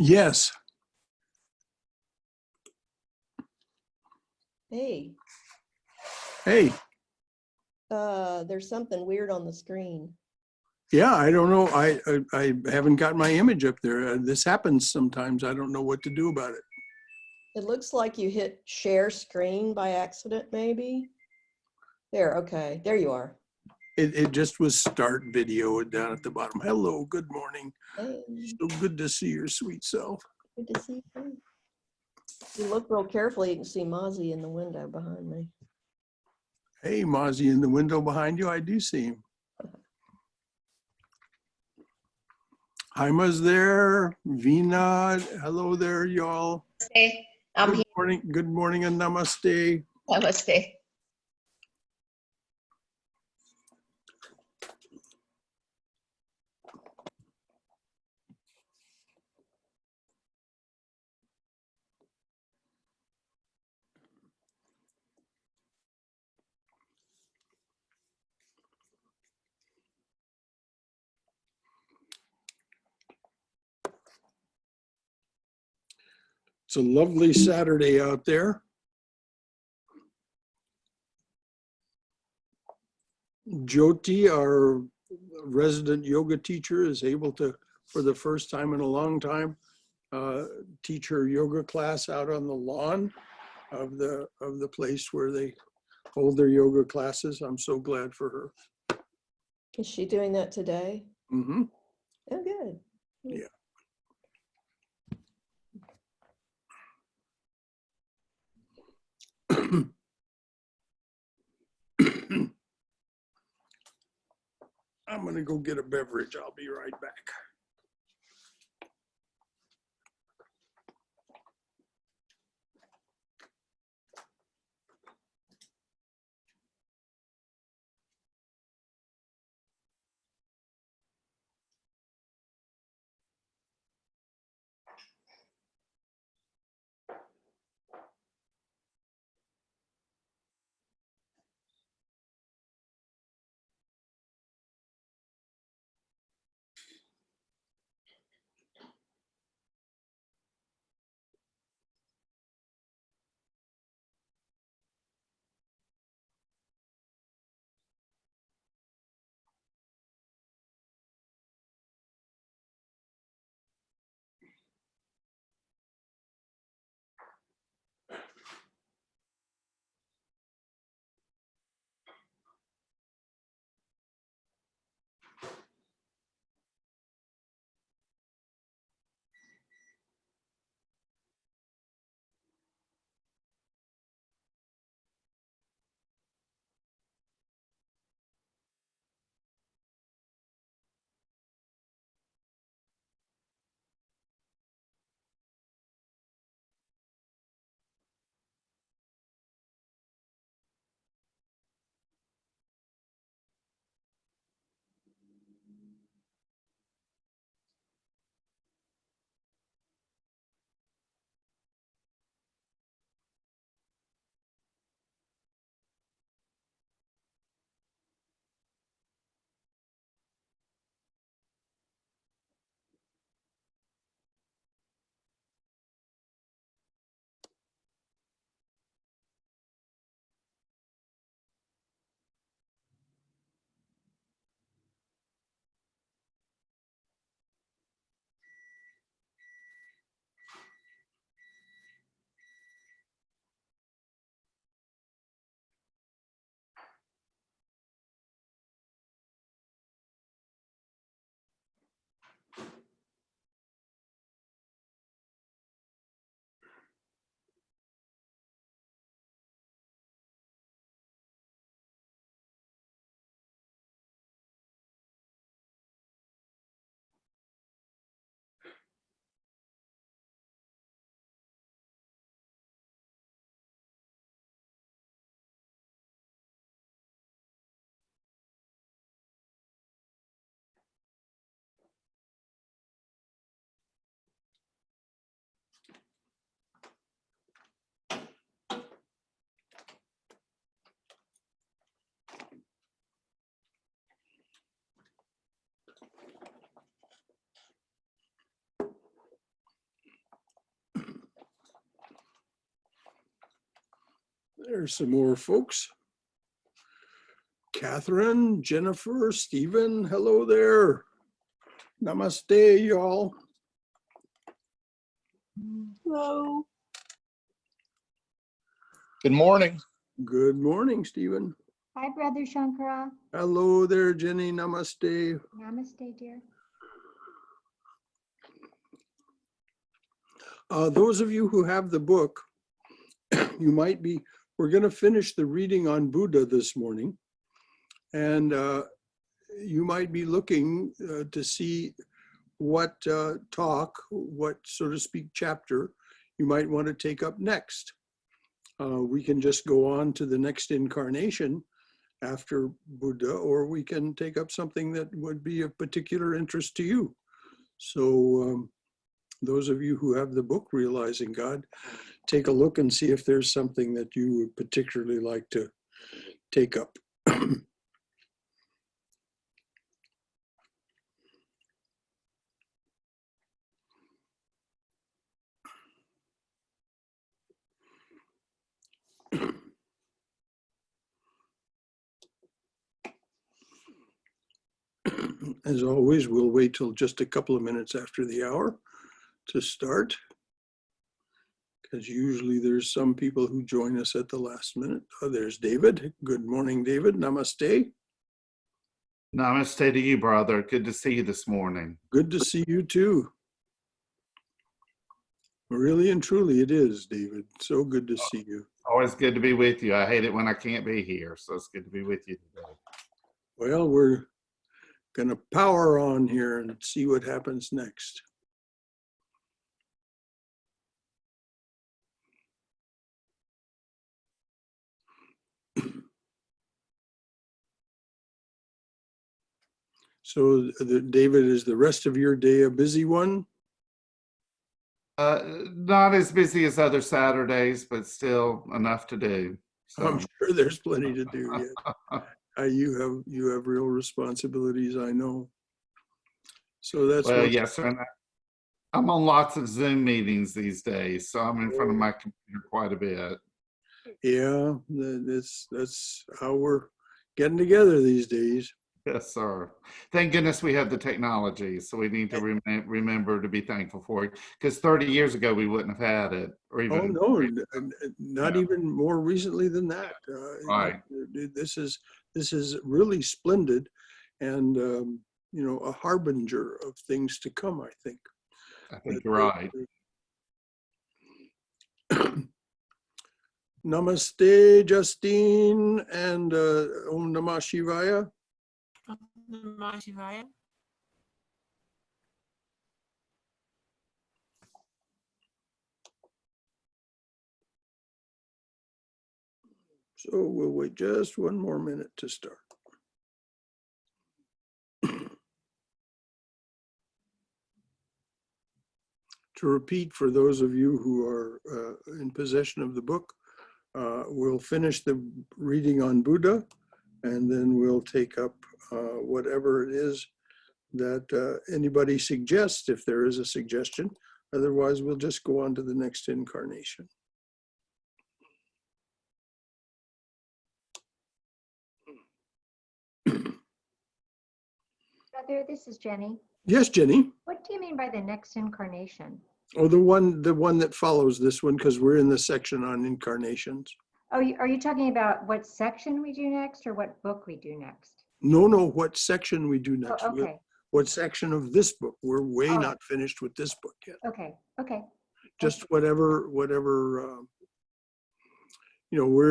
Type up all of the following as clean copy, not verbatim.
Yes. Hey, Hey. there's something weird on the screen. Yeah, I don't know. I haven't got my image up there. This happens sometimes. I don't know what to do about it. It looks like you hit share screen by accident, maybe. There, okay, there you are. It just was start video down at the bottom. Hello, good morning. Hey, So good to see your sweet self. good to see you. If you look real carefully, you can see Mozzie in the window behind me. Hey, Mozzie in the window behind you. I do see him. Haima's there. Veena, hello there, y'all. Namaste. I'm Good here. morning. Good morning and namaste. Namaste. It's a lovely Saturday out there. Jyoti, our resident yoga teacher, is able to, for the first time in a long time, teach her yoga class out on the lawn of the place where they hold their yoga classes. I'm so glad for her. Is she doing that today? Mm-hmm. Oh, good. Yeah. I'm gonna go get a beverage. I'll be right back. There's some more folks. Catherine, Jennifer, Stephen, hello there. Namaste, y'all. Hello. Good morning. Good morning, Stephen. Hi, Brother Shankara. Hello there, Jenny. Namaste. Namaste, dear. Those of you who have the book, you might be, we're going to finish the reading on Buddha this morning. And you might be looking to see what talk, what, so to speak, chapter you might want to take up next. We can just go on to the next incarnation after Buddha, or we can take up something that would be of particular interest to you. So those of you who have the book, Realizing God, take a look and see if there's something that you would particularly like to take up. As always, we'll wait till just a couple of minutes after the hour to start, because usually there's some people who join us at the last minute. Oh, there's David. Good morning, David. Namaste. Namaste to you, brother. Good to see you this morning. Good to see you too. Really and truly it is, David. So good to see you. Always good to be with you. I hate it when I can't be here, so it's good to be with you today. Well, we're going to power on here and see what happens next. So, David, is the rest of your day a busy one? Not as busy as other Saturdays, but still enough to do. So. I'm sure there's plenty to do yet. You have real responsibilities, I know. So that's well, yes, sir. I'm on lots of Zoom meetings these days, so I'm in front of my computer quite a bit. Yeah, that's how we're getting together these days. Yes, sir. Thank goodness we have the technology, so we need to remember to be thankful for it. Because 30 years ago we wouldn't have had it, or even not even more recently than that. Right. This is really splendid, and a harbinger of things to come, I think. I think you're right. Namaste, Justine, and Om Namah Shivaya. Namah Shivaya. So we'll wait just one more minute to start. To repeat, for those of you who are in possession of the book, we'll finish the reading on Buddha, and then we'll take up whatever it is that anybody suggests, if there is a suggestion. Otherwise, we'll just go on to the next incarnation. Brother, this is Jenny. Yes, Jenny. What do you mean by the next incarnation? Oh, the one that follows this one, because we're in the section on incarnations. Oh, are you talking about what section we do next or what book we do next? No, what section we do next. Oh, okay. What section of this book? We're way not finished with this book yet. Okay. Just whatever, we're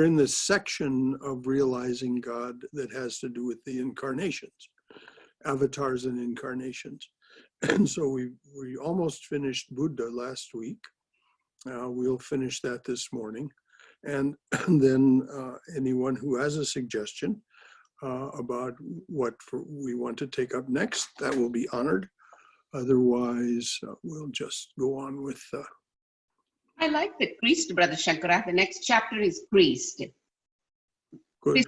in the section of realizing God that has to do with the incarnations, avatars and incarnations. And so we almost finished Buddha last week. We'll finish that this morning. And then anyone who has a suggestion about what we want to take up next, that will be honored. Otherwise, we'll just go on with... I like the priest, Brother Shankara. The next chapter is priest. Good.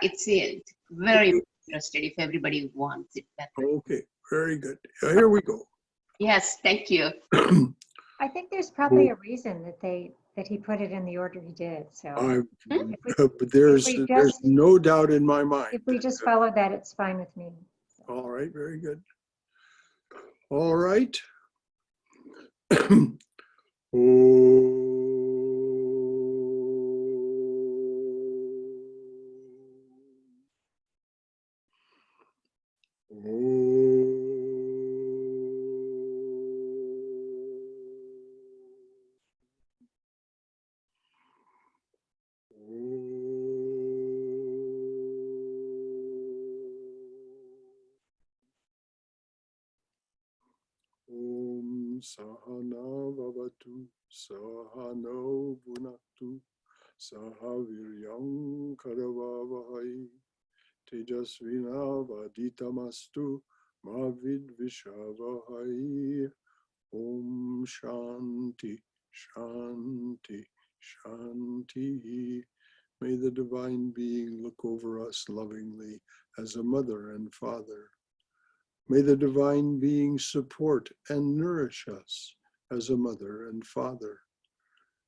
It's very interesting if everybody wants it. Okay, very good. Here we go. Yes, thank you. I think there's probably a reason that they that he put it in the order he did. So There's if we just- no doubt in my mind. if we just follow that, it's fine with me. All right, very good. All right. Om Sahana Vavatu Sahano Bhunaktu Sahaviryam Karavavahai Tejasvina Vaditamastu Mavid Vishavahai. Om Shanti Shanti Shanti. May the Divine Being look over us lovingly as a mother and father. May the Divine Being support and nourish us as a mother and father.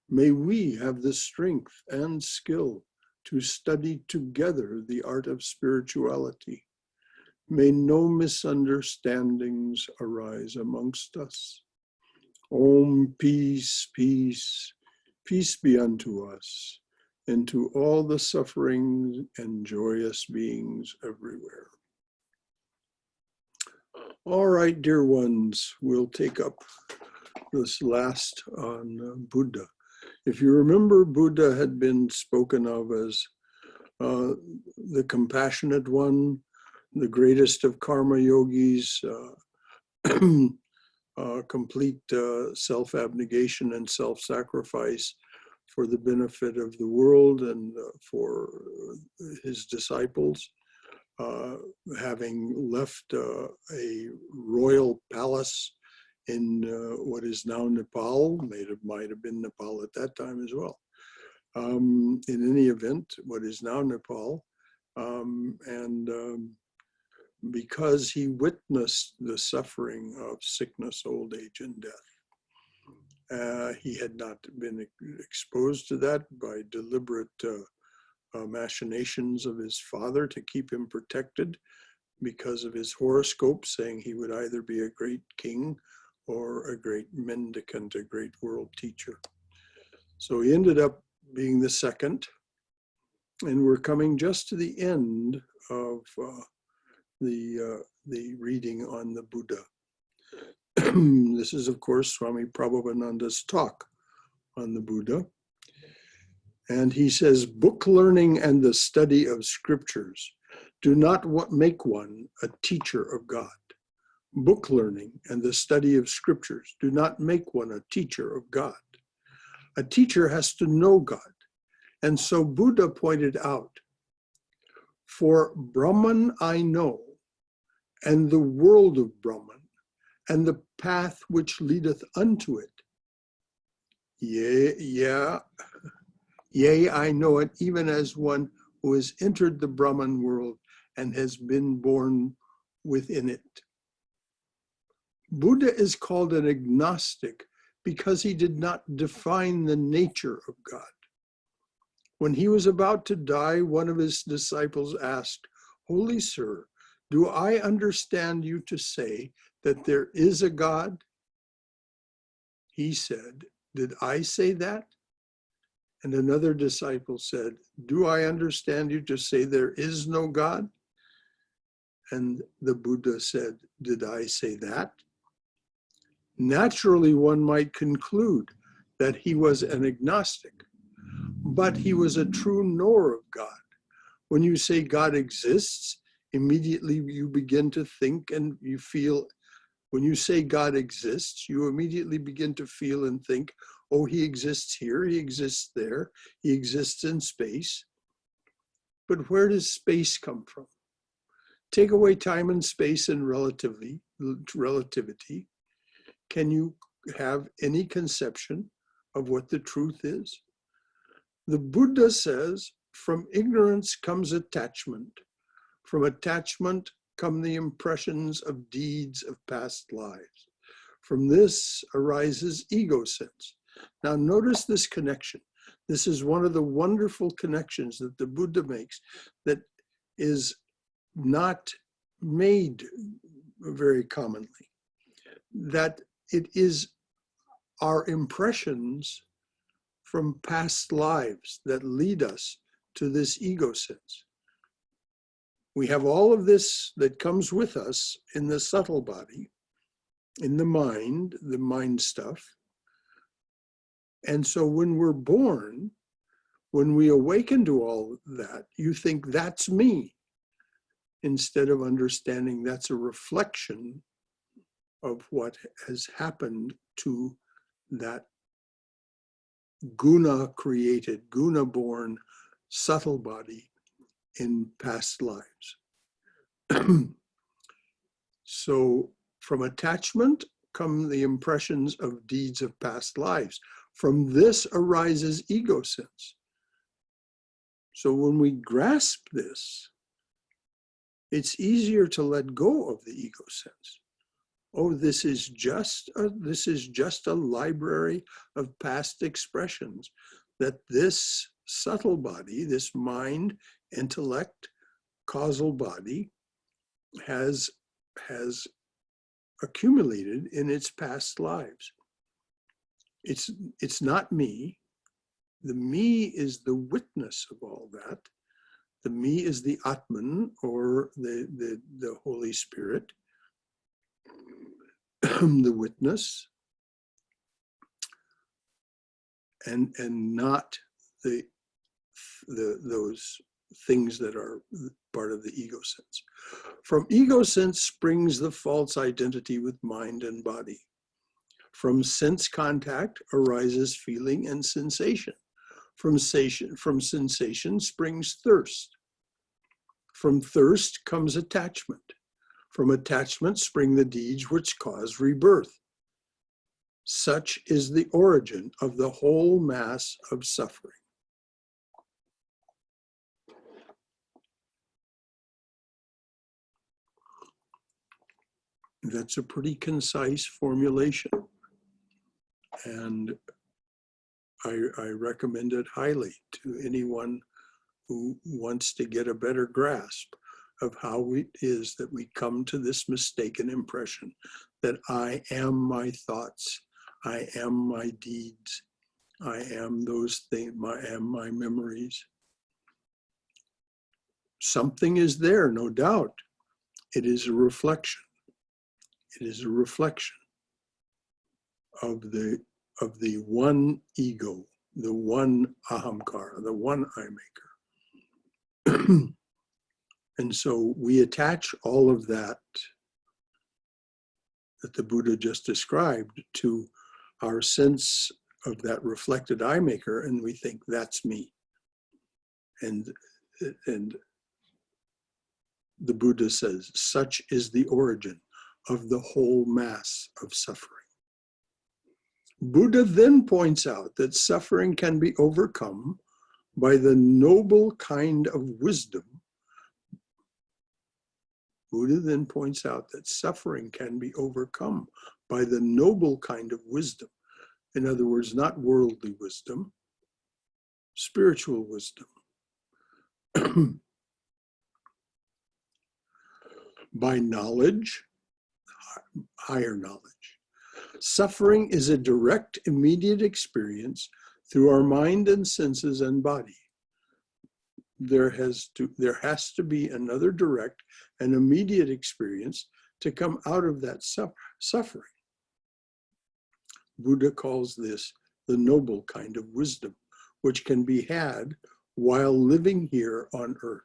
May we have the strength and skill to study together the art of spirituality. May no misunderstandings arise amongst us. Om, peace, peace, peace be unto us, and to all the suffering and joyous beings everywhere. All right, dear ones, we'll take up this last on Buddha. If you remember, Buddha had been spoken of as the compassionate one, the greatest of karma yogis, complete self-abnegation and self-sacrifice for the benefit of the world and for his disciples. Having left a royal palace in what is now Nepal, might have been Nepal at that time as well. In any event, what is now Nepal, because he witnessed the suffering of sickness, old age, and death. He had not been exposed to that by deliberate machinations of his father to keep him protected because of his horoscope saying he would either be a great king or a great mendicant, a great world teacher. So he ended up being the second, and we're coming just to the end of the reading on the Buddha. This is, of course, Swami Prabhavananda's talk on the Buddha. And he says, book learning and the study of scriptures do not make one a teacher of God. Book learning and the study of scriptures do not make one a teacher of God. A teacher has to know God. And so Buddha pointed out, for Brahman I know, and the world of Brahman, and the path which leadeth unto it. Yea, I know it, even as one who has entered the Brahman world and has been born within it. Buddha is called an agnostic because he did not define the nature of God. When he was about to die, one of his disciples asked, Holy Sir, do I understand you to say that there is a God? He said, did I say that? And another disciple said, do I understand you to say there is no God? And the Buddha said, did I say that? Naturally, one might conclude that he was an agnostic, but he was a true knower of God. When you say God exists, immediately you begin to think and you feel. When you say God exists, you immediately begin to feel and think, oh, he exists here, he exists there, he exists in space. But where does space come from? Take away time and space and relativity. Can you have any conception of what the truth is? The Buddha says, from ignorance comes attachment. From attachment come the impressions of deeds of past lives. From this arises ego sense. Now notice this connection. This is one of the wonderful connections that the Buddha makes that is not made very commonly. That it is our impressions from past lives that lead us to this ego sense. We have all of this that comes with us in the subtle body, in the mind stuff. And so when we're born, when we awaken to all that, you think that's me, instead of understanding that's a reflection of what has happened to that guna-created, guna-born subtle body in past lives. So from attachment come the impressions of deeds of past lives. From this arises ego sense. So when we grasp this, it's easier to let go of the ego sense. Oh, this is just a library of past expressions that this subtle body, this mind, intellect, causal body has accumulated in its past lives. It's not me. The me is the witness of all that. The me is the Atman, or the Holy Spirit, the witness, and not those things that are part of the ego sense. From ego sense springs the false identity with mind and body. From sense contact arises feeling and sensation. From sensation springs thirst. From thirst comes attachment. From attachment spring the deeds which cause rebirth. Such is the origin of the whole mass of suffering. That's a pretty concise formulation, and I recommend it highly to anyone who wants to get a better grasp of how it is that we come to this mistaken impression that I am my thoughts, I am my deeds, I am those things, I am my memories. Something is there, no doubt. It is a reflection. It is a reflection of the one ego, the one ahamkara, the one I maker. And so we attach all of that the Buddha just described to our sense of that reflected I maker, and we think that's me. And the Buddha says, such is the origin of the whole mass of suffering. Buddha then points out that suffering can be overcome by the noble kind of wisdom. Buddha then points out that suffering can be overcome by the noble kind of wisdom. In other words, not worldly wisdom, spiritual wisdom. By knowledge, higher knowledge. Suffering is a direct, immediate experience through our mind and senses and body. There has to be another direct and immediate experience to come out of that suffering. Buddha calls this the noble kind of wisdom, which can be had while living here on earth.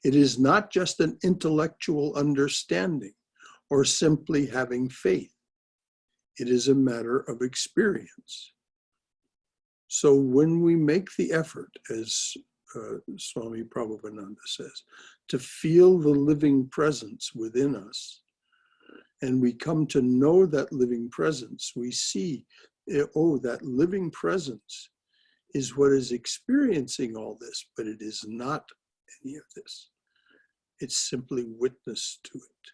It is not just an intellectual understanding or simply having faith. It is a matter of experience. So when we make the effort, as Swami Prabhavananda says, to feel the living presence within us, and we come to know that living presence, we see, oh, that living presence is what is experiencing all this, but it is not any of this. It's simply witness to it.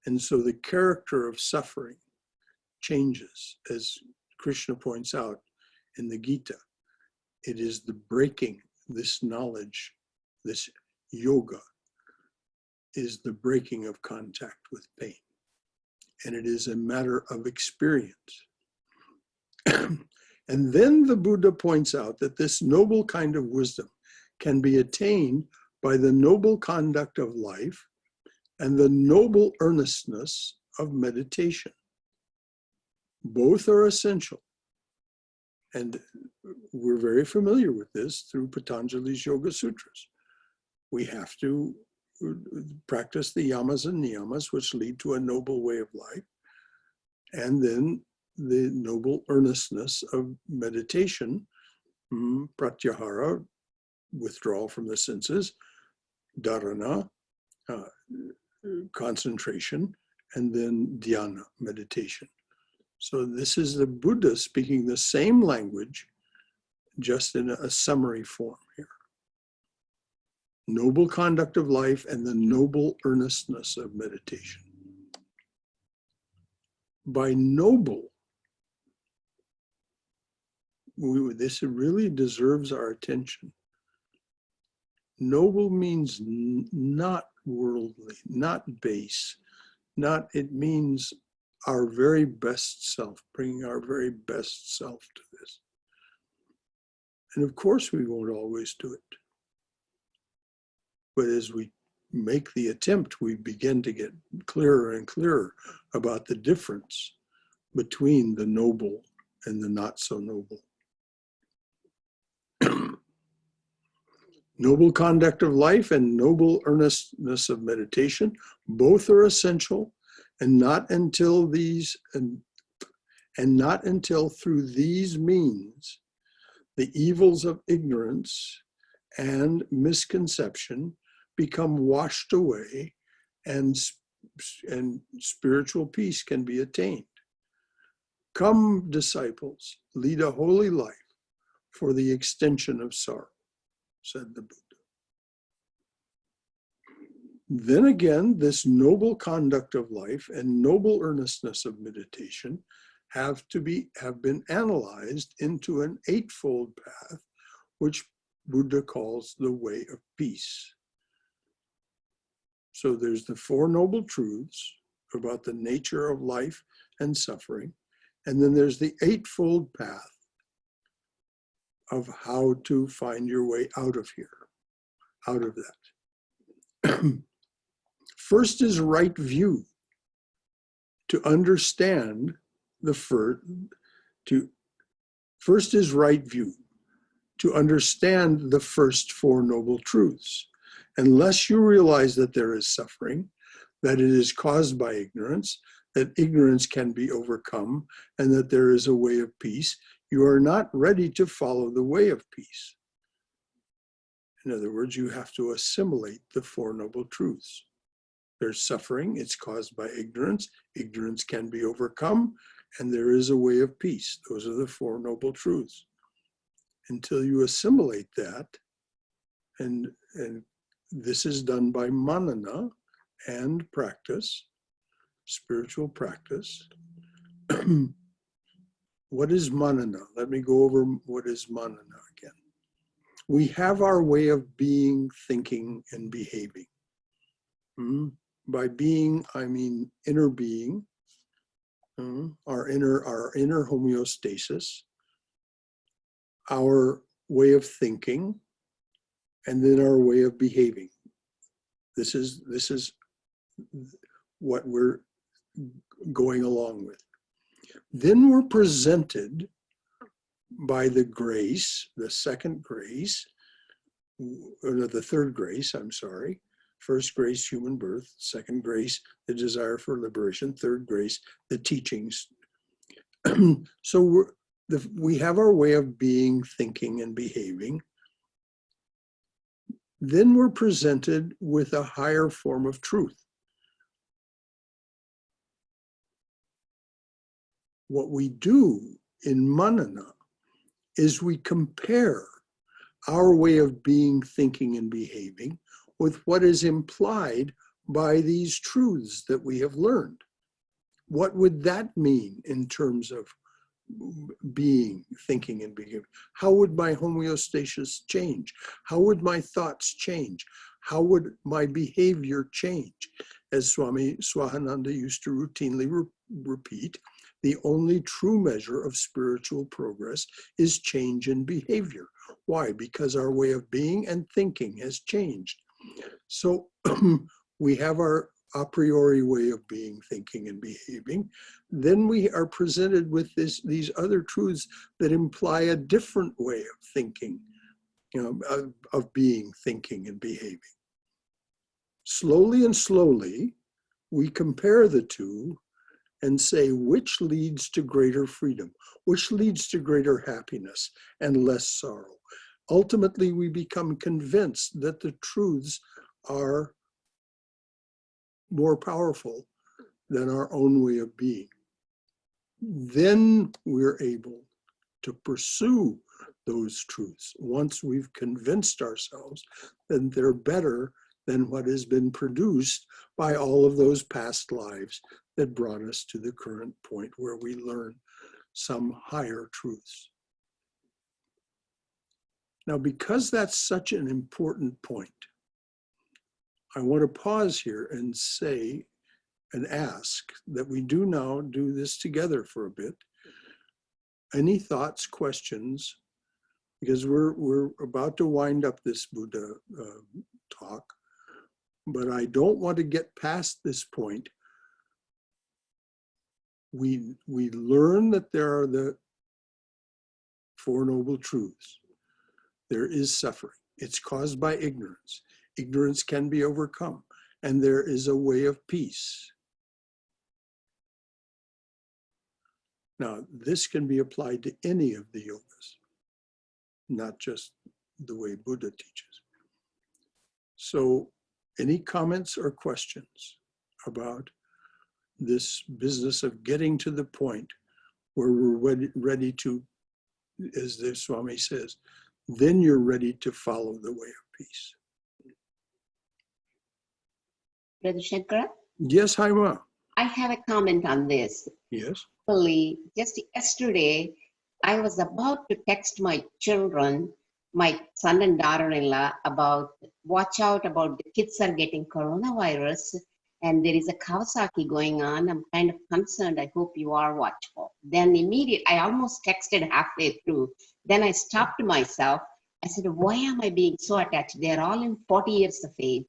And so the character of suffering changes as Krishna points out in the Gita. It is the breaking, this knowledge, this yoga, is the breaking of contact with pain. And it is a matter of experience. And then the Buddha points out that this noble kind of wisdom can be attained by the noble conduct of life and the noble earnestness of meditation. Both are essential. And we're very familiar with this through Patanjali's Yoga Sutras. We have to practice the yamas and niyamas, which lead to a noble way of life, and then the noble earnestness of meditation, pratyahara, withdrawal from the senses, dharana, concentration, and then dhyana, meditation. So this is the Buddha speaking the same language, just in a summary form here. Noble conduct of life and the noble earnestness of meditation. By noble, this really deserves our attention. Noble means not worldly, not base, it means our very best self, bringing our very best self to this. And of course we won't always do it. But as we make the attempt, we begin to get clearer and clearer about the difference between the noble and the not so noble. Noble conduct of life and noble earnestness of meditation, both are essential, and not until through these means, the evils of ignorance and misconception become washed away, and spiritual peace can be attained. Come, disciples, lead a holy life for the extension of sorrow, said the Buddha. Then again, this noble conduct of life and noble earnestness of meditation have been analyzed into an eightfold path, which Buddha calls the way of peace. So there's the Four Noble Truths about the nature of life and suffering, and then there's the eightfold path of how to find your way out of here, out of that. First is right view. To understand first is right view. To understand the first Four Noble Truths. Unless you realize that there is suffering, that it is caused by ignorance, that ignorance can be overcome, and that there is a way of peace, you are not ready to follow the way of peace. In other words, you have to assimilate the Four Noble Truths. There's suffering, it's caused by ignorance. Ignorance can be overcome, and there is a way of peace. Those are the Four Noble Truths. Until you assimilate that, and this is done by manana and practice, spiritual practice. What is manana? Let me go over what is manana again. We have our way of being, thinking, and behaving. By being, I mean inner being, our inner homeostasis, our way of thinking, and then our way of behaving. This is what we're going along with. Then we're presented by the grace, the second grace, or the third grace, I'm sorry. First grace, human birth. Second grace, the desire for liberation. Third grace, the teachings. So we have our way of being, thinking, and behaving. Then we're presented with a higher form of truth. What we do in manana is we compare our way of being, thinking, and behaving with what is implied by these truths that we have learned. What would that mean in terms of being, thinking, and behavior? How would my homeostasis change? How would my thoughts change? How would my behavior change? As Swami Swahananda used to routinely repeat, the only true measure of spiritual progress is change in behavior. Why? Because our way of being and thinking has changed. So we have our a priori way of being, thinking, and behaving. Then we are presented with these other truths that imply a different way of thinking, of being, thinking, and behaving. Slowly and slowly, we compare the two and say which leads to greater freedom, which leads to greater happiness and less sorrow. Ultimately, we become convinced that the truths are more powerful than our own way of being. Then we're able to pursue those truths once we've convinced ourselves that they're better than what has been produced by all of those past lives that brought us to the current point where we learn some higher truths. Now, because that's such an important point, I want to pause here and say and ask that we do now do this together for a bit. Any thoughts, questions? Because we're about to wind up this Buddha talk, but I don't want to get past this point. We learn that there are the Four Noble Truths. There is suffering. It's caused by ignorance. Ignorance can be overcome, and there is a way of peace. Now, this can be applied to any of the yogas, not just the way Buddha teaches. So, any comments or questions about this business of getting to the point where we're ready to, as the Swami says, then you're ready to follow the way of peace. Brother Shankara, Yes, Haima. I have a comment on this. Yes. Actually, just yesterday, I was about to text my children, my son and daughter-in-law, about watch out about the kids are getting coronavirus and there is a Kawasaki going on. I'm kind of concerned. I hope you are watchful. Then I almost texted halfway through. Then I stopped myself. I said, why am I being so attached? They're all in 40 years of age.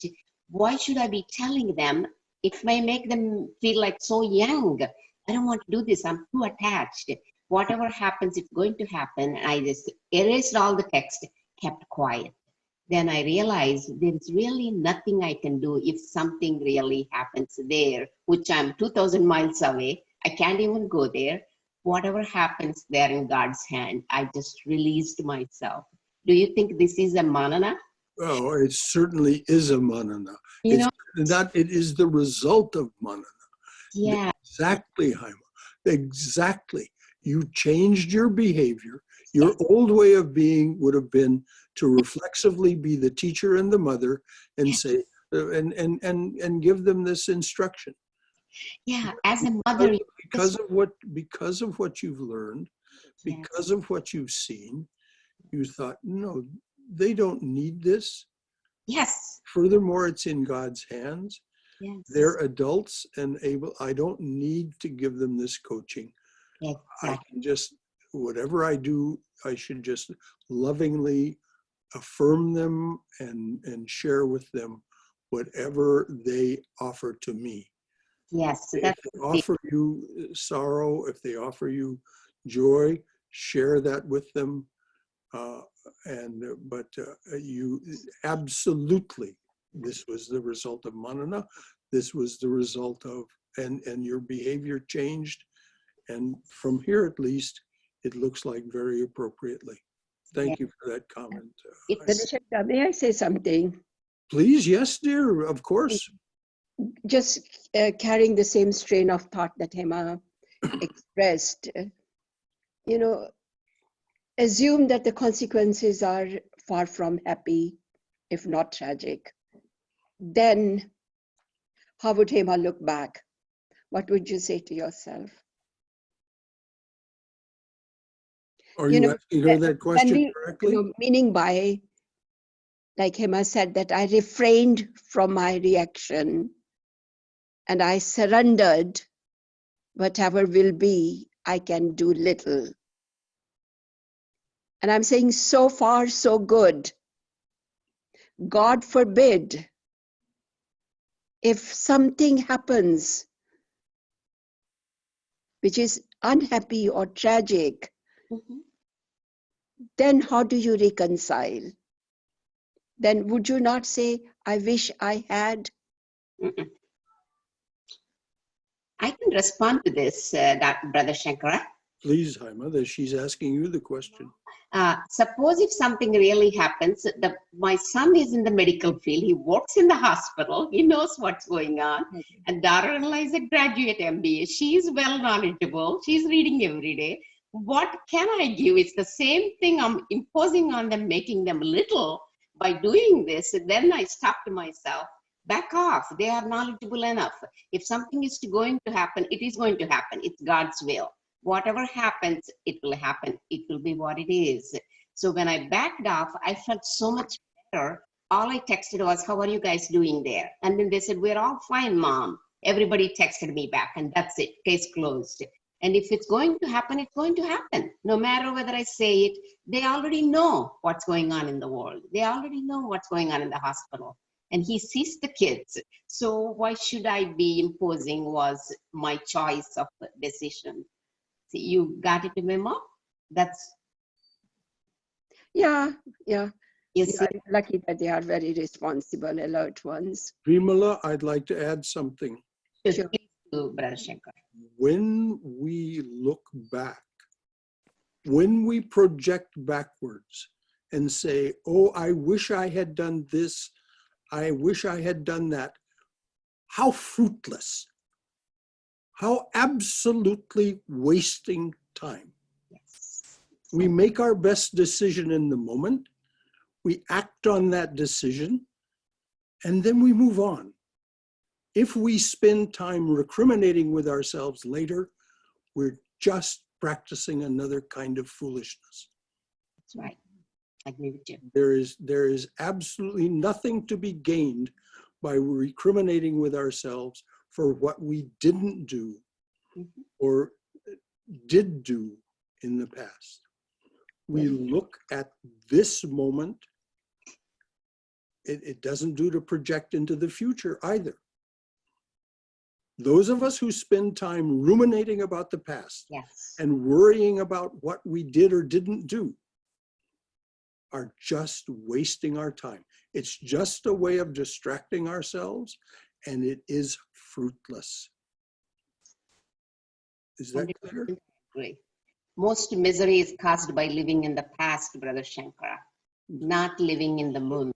Why should I be telling them? It may make them feel like so young. I don't want to do this. I'm too attached. Whatever happens, it's going to happen. And I just erased all the text, kept quiet. Then I realized there's really nothing I can do if something really happens there, which I'm 2,000 miles away. I can't even go there. Whatever happens there in God's hand, I just released myself. Do you think this is a manana? Oh, it certainly is a manana. You It is the result of manana. Yeah. Exactly, Haima. Exactly. You changed your behavior. Your old way of being would have been to reflexively be the teacher and the mother and say, and give them this instruction. Yeah, as a mother. Because of what you've learned, because of what you've seen, you thought, no, they don't need this. Yes. Furthermore, it's in God's hands. Yes. They're adults and able. I don't need to give them this coaching. Exactly. I can just, whatever I do, I should just lovingly affirm them and share with them whatever they offer to me. Yes. If they offer you sorrow, if they offer you joy, share that with them. But you absolutely, this was the result of manana. This was the result of, and your behavior changed. And from here, at least, it looks like very appropriately. Thank you for that comment. May I say something? Please, yes, dear, of course. Just carrying the same strain of thought that Hema expressed. Assume that the consequences are far from happy, if not tragic. Then, how would Hema look back? What would you say to yourself? Are You you know, asking her that when question we, directly? meaning by, like Hema said, that I refrained from my reaction and I surrendered, whatever will be, I can do little. And I'm saying, so far, so good. God forbid, if something happens which is unhappy or tragic, Mhm. then how do you reconcile? Then would you not say, I wish I had? Mm-mm. I can respond to this, Brother Shankara. Please, Haima, that she's asking you the question. Suppose if something really happens, my son is in the medical field, he works in the hospital, he knows what's going on, and daughter-in-law is a graduate MBA, she is well knowledgeable, she's reading every day. What can I give? It's the same thing I'm imposing on them, making them little by doing this. Then I stop to myself, back off, they are knowledgeable enough. If something is going to happen, it is going to happen, it's God's will. Whatever happens, it will happen. It will be what it is. So when I backed off, I felt so much better. All I texted was, how are you guys doing there? And then they said, we're all fine, Mom. Everybody texted me back, and that's it. Case closed. And if it's going to happen, it's going to happen. No matter whether I say it, they already know what's going on in the world. They already know what's going on in the hospital. And he sees the kids. So why should I be imposing was my choice of decision. You got it, Memo? That's, Yeah, yeah. you Yeah, see, I'm lucky that they are very responsible, alert ones. Vimala, I'd like to add something. Sure. please do, Brother Shankar. When we look back, when we project backwards and say, oh, I wish I had done this, I wish I had done that, how fruitless, how absolutely wasting time. Yes. We make our best decision in the moment, we act on that decision, and then we move on. If we spend time recriminating with ourselves later, we're just practicing another kind of foolishness. That's right. I agree with you. There is absolutely nothing to be gained by recriminating with ourselves for what we didn't do Mhm. or did do in the past. We look at this moment. It doesn't do to project into the future either. Those of us who spend time ruminating about the past Yes. and worrying about what we did or didn't do are just wasting our time. It's just a way of distracting ourselves, and it is fruitless. Is that clear? 100% agree. Most misery is caused by living in the past, Brother Shankara, not living in the moment.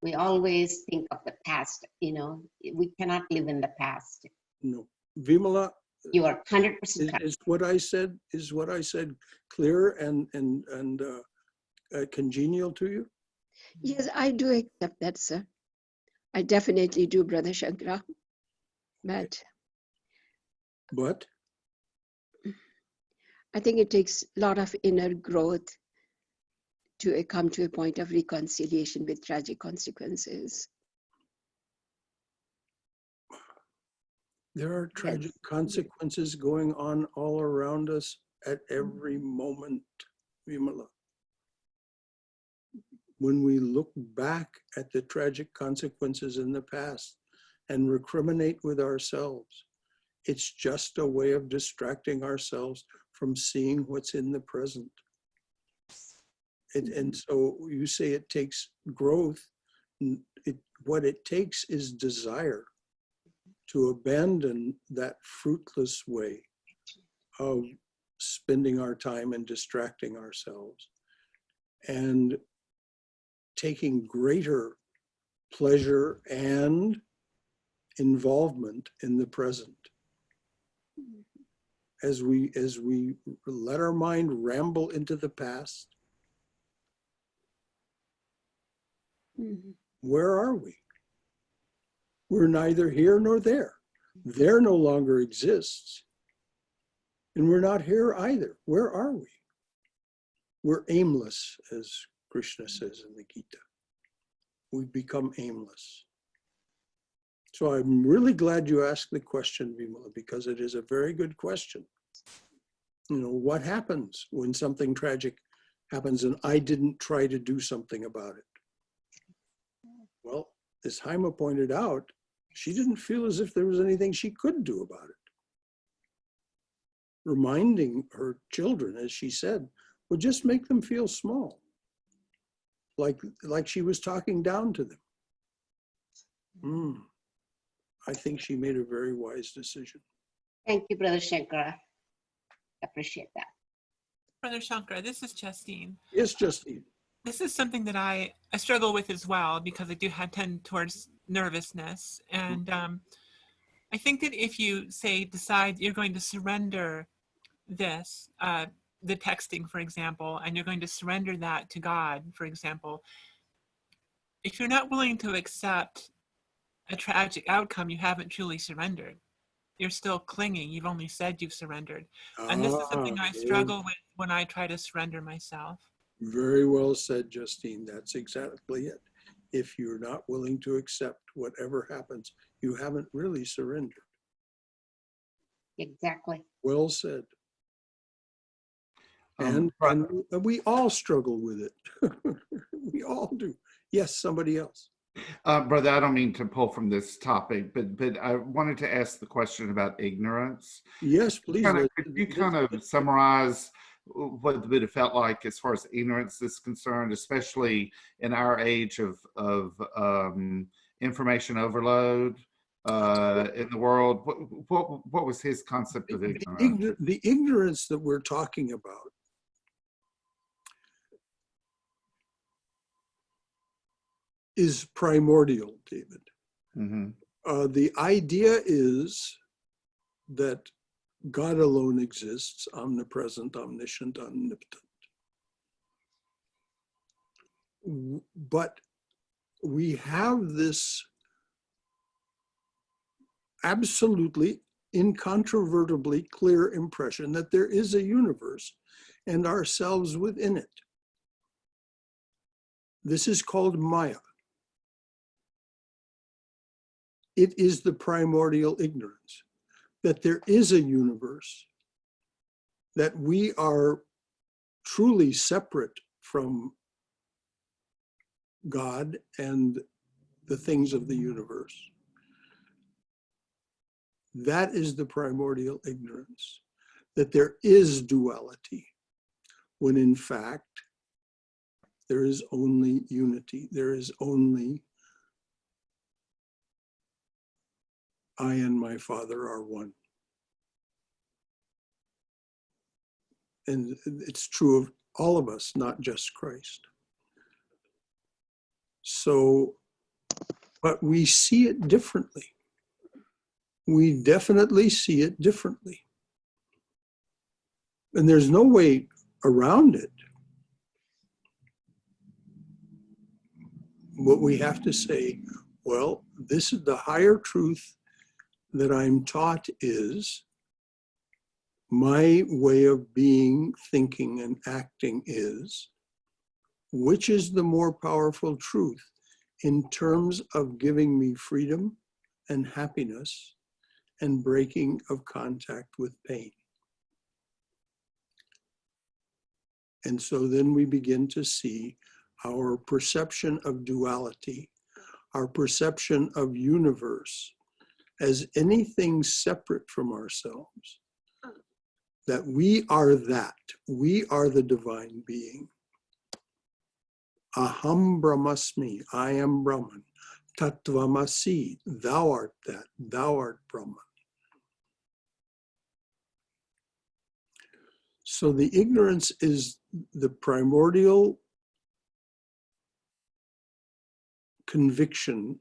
We always think of the past, we cannot live in the past. No. Vimala, You are 100% correct. is what I said clear and congenial to you? Yes, I do accept that, sir. I definitely do, Brother Shankara. But But I think it takes a lot of inner growth to come to a point of reconciliation with tragic consequences. there are tragic Yes. consequences going on all around us at every moment, Vimala. When we look back at the tragic consequences in the past and recriminate with ourselves, it's just a way of distracting ourselves from seeing what's in the present. And so you say it takes growth. What it takes is desire to abandon that fruitless way of spending our time and distracting ourselves and taking greater pleasure and involvement in the present. As we let our mind ramble into the past, where are we? We're neither here nor there. There no longer exists. And we're not here either. Where are we? we're aimless, as Krishna says in the Gita. We become aimless. So I'm really glad you asked the question, Vimala, because it is a very good question. You know, what happens when something tragic happens and I didn't try to do something about it? Well, as Haima pointed out, she didn't feel as if there was anything she could do about it. Reminding her children, as she said, would just make them feel small, like she was talking down to them. I think she made a very wise decision. Thank you, Brother Shankara. Appreciate that. Brother Shankara, this is Justine. Yes, Justine. This is something that I struggle with as well, because I do tend towards nervousness. And I think that if you decide you're going to surrender this, the texting, for example, and you're going to surrender that to God, for example, if you're not willing to accept a tragic outcome, you haven't truly surrendered. You're still clinging. You've only said you've surrendered. And this is something I struggle with when I try to surrender myself. Very well said, Justine. That's exactly it. If you're not willing to accept whatever happens, you haven't really surrendered. Exactly. Well said. And we all struggle with it. We all do. Yes, somebody else. Brother, I don't mean to pull from this topic, but I wanted to ask the question about ignorance. Yes, please. Could you kind of summarize what the Buddha felt like as far as ignorance is concerned, especially in our age of information overload in the world? What was his concept of ignorance? The ignorance that we're talking about is primordial, David. Mm-hmm. The idea is that God alone exists, omnipresent, omniscient, omnipotent. But we have this absolutely incontrovertibly clear impression that there is a universe and ourselves within it. This is called Maya. It is the primordial ignorance that there is a universe, that we are truly separate from God and the things of the universe. That is the primordial ignorance, that there is duality, when in fact, there is only unity. There is only I and my Father are one. And it's true of all of us, not just Christ. So, but we see it differently. We definitely see it differently. And there's no way around it. What we have to say, well, this is the higher truth that I'm taught is my way of being, thinking, and acting is, which is the more powerful truth in terms of giving me freedom and happiness and breaking of contact with pain. And so then we begin to see our perception of duality, our perception of universe as anything separate from ourselves, that we are that, we are the divine being. Aham Brahmasmi, I am Brahman. Tattvamasi, thou art that, thou art Brahman. So the ignorance is the primordial conviction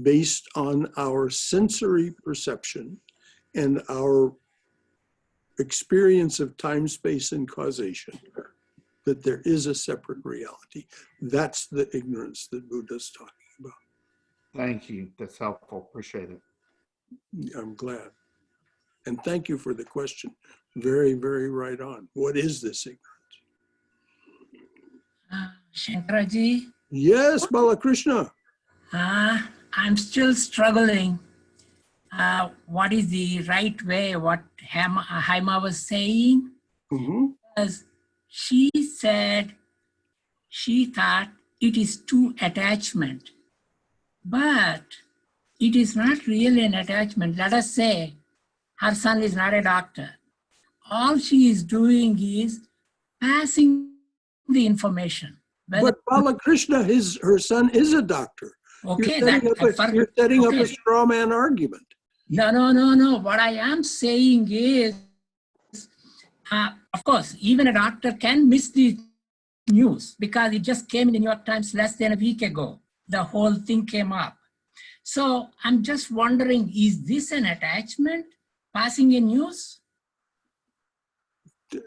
based on our sensory perception and our experience of time, space, and causation, that there is a separate reality. That's the ignorance that Buddha's talking about. Thank you. That's helpful. Appreciate it. I'm glad. And thank you for the question. Very, very right on. What is this ignorance? Shankaraji, Yes, Balakrishna. I'm still struggling. What is the right way, what Haima was saying? Mhm. Because she said she thought it is two attachment, but it is not really an attachment. Let us say her son is not a doctor. All she is doing is passing the information. But Balakrishna, her son is a doctor. Okay, You're setting up a straw man argument. No. What I am saying is, of course, even a doctor can miss the news because it just came in the New York Times less than a week ago. The whole thing came up. So I'm just wondering, is this an attachment, passing a news?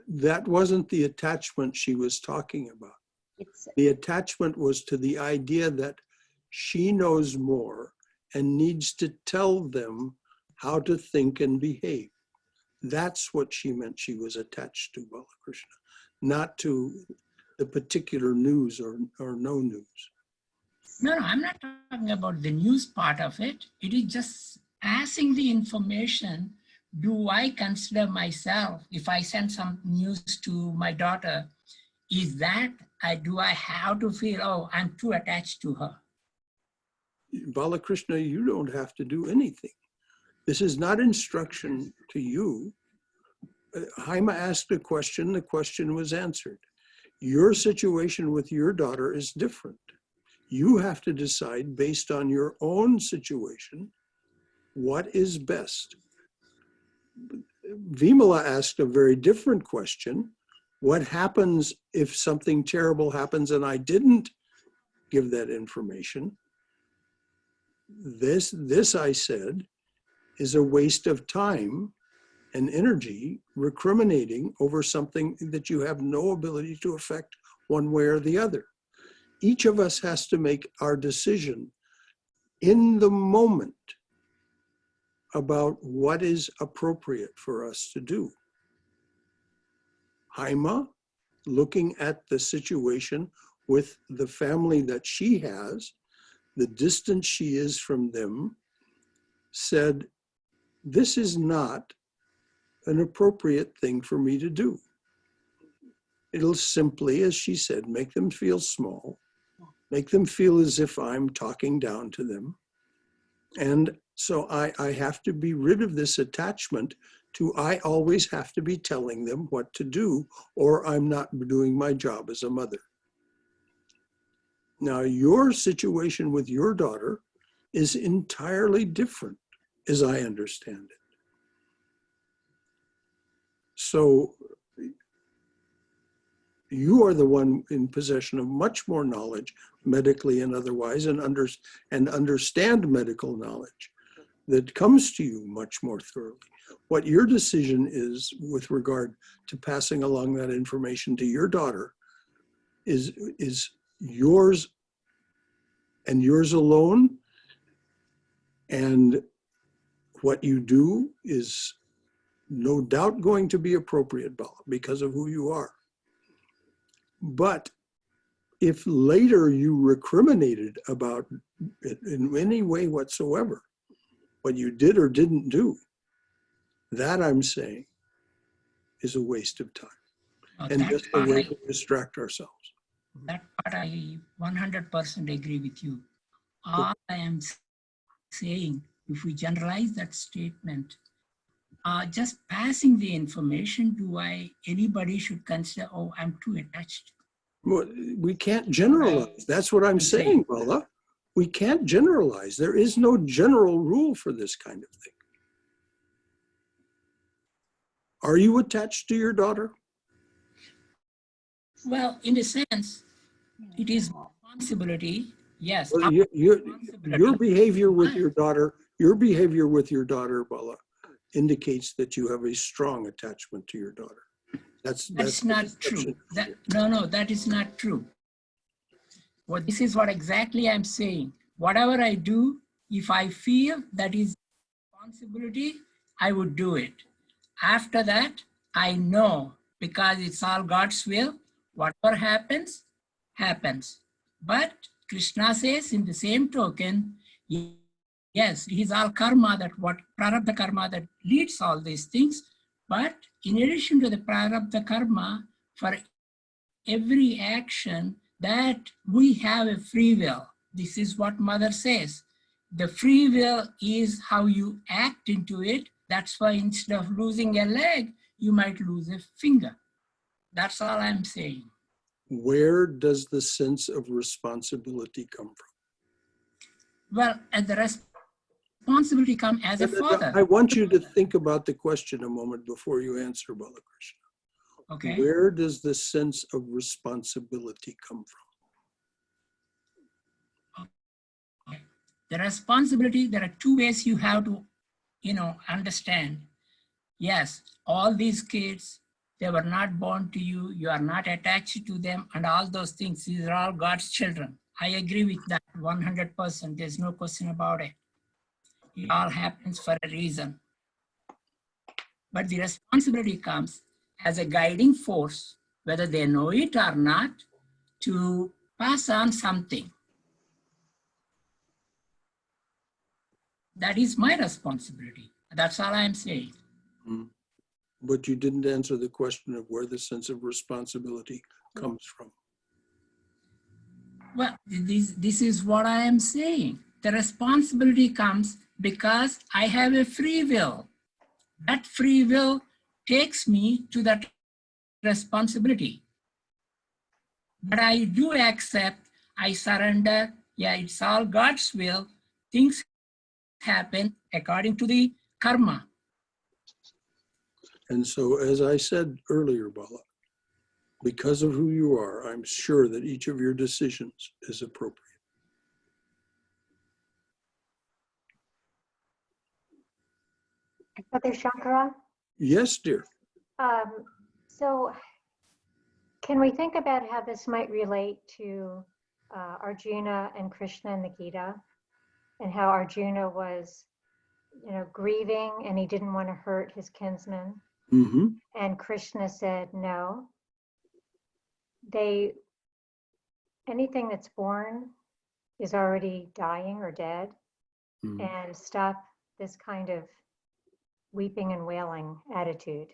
That wasn't the attachment she was talking about. The attachment was to the idea that she knows more and needs to tell them how to think and behave. That's what she meant she was attached to, Balakrishna, not to the particular news or no news. No, I'm not talking about the news part of it. It is just passing the information. Do I consider myself, if I send some news to my daughter, is that, do I have to feel, oh, I'm too attached to her? Balakrishna, you don't have to do anything. This is not instruction to you. Haima asked a question, the question was answered. Your situation with your daughter is different. You have to decide based on your own situation, what is best. Vimala asked a very different question. What happens if something terrible happens and I didn't give that information? This I said, is a waste of time and energy recriminating over something that you have no ability to affect one way or the other. Each of us has to make our decision in the moment about what is appropriate for us to do. Haima, looking at the situation with the family that she has, the distance she is from them, said, this is not an appropriate thing for me to do. It'll simply, as she said, make them feel small, make them feel as if I'm talking down to them. And so I have to be rid of this attachment to I always have to be telling them what to do, or I'm not doing my job as a mother. Now, your situation with your daughter is entirely different, as I understand it. So you are the one in possession of much more knowledge, medically and otherwise, and understand medical knowledge that comes to you much more thoroughly. What your decision is with regard to passing along that information to your daughter is yours and yours alone. And what you do is no doubt going to be appropriate, Bala, because of who you are. But if later you recriminated about it in any way whatsoever, what you did or didn't do, that I'm saying is a waste of time and just a way to distract ourselves. That part I 100% agree with you. All I am saying, if we generalize that statement, just passing the information, anybody should consider, oh, I'm too attached. Well, we can't generalize. That's what I'm saying, Bala. We can't generalize. There is no general rule for this kind of thing. Are you attached to your daughter? Well, in a sense, it is responsibility. Yes. Well, your behavior with your daughter, Bala, indicates that you have a strong attachment to your daughter. That's not true. No, that is not true. Well, this is what exactly I'm saying. Whatever I do, if I feel that is responsibility, I would do it. After that, I know, because it's all God's will, whatever happens, happens. But Krishna says in the same token, yes, it is all karma, that what prarabdha karma that leads all these things. But in addition to the prarabdha karma, for every action that we have a free will. This is what Mother says. The free will is how you act into it. That's why instead of losing a leg, you might lose a finger. That's all I'm saying. Where does the sense of responsibility come from? Well, and the responsibility comes as a father. I want you to think about the question a moment before you answer, Balakrishna. Okay. Where does the sense of responsibility come from? The responsibility, there are two ways you have to, understand. Yes, all these kids, they were not born to you. You are not attached to them and all those things. These are all God's children. I agree with that 100%. There's no question about it. It all happens for a reason. But the responsibility comes as a guiding force, whether they know it or not, to pass on something. That is my responsibility. That's all I'm saying. But you didn't answer the question of where the sense of responsibility comes from. Well, this is what I am saying. The responsibility comes because I have a free will. That free will takes me to that responsibility. But I do accept, I surrender, yeah, it's all God's will. Things happen according to the karma. And so, as I said earlier, Bala, because of who you are, I'm sure that each of your decisions is appropriate. Brother Shankara, Yes, dear. so can we think about how this might relate to Arjuna and Krishna in the Gita, and how Arjuna was, grieving and he didn't want to hurt his kinsman, Mm-hmm. and Krishna said, no, anything that's born is already dying or dead, and stop this kind of weeping and wailing attitude.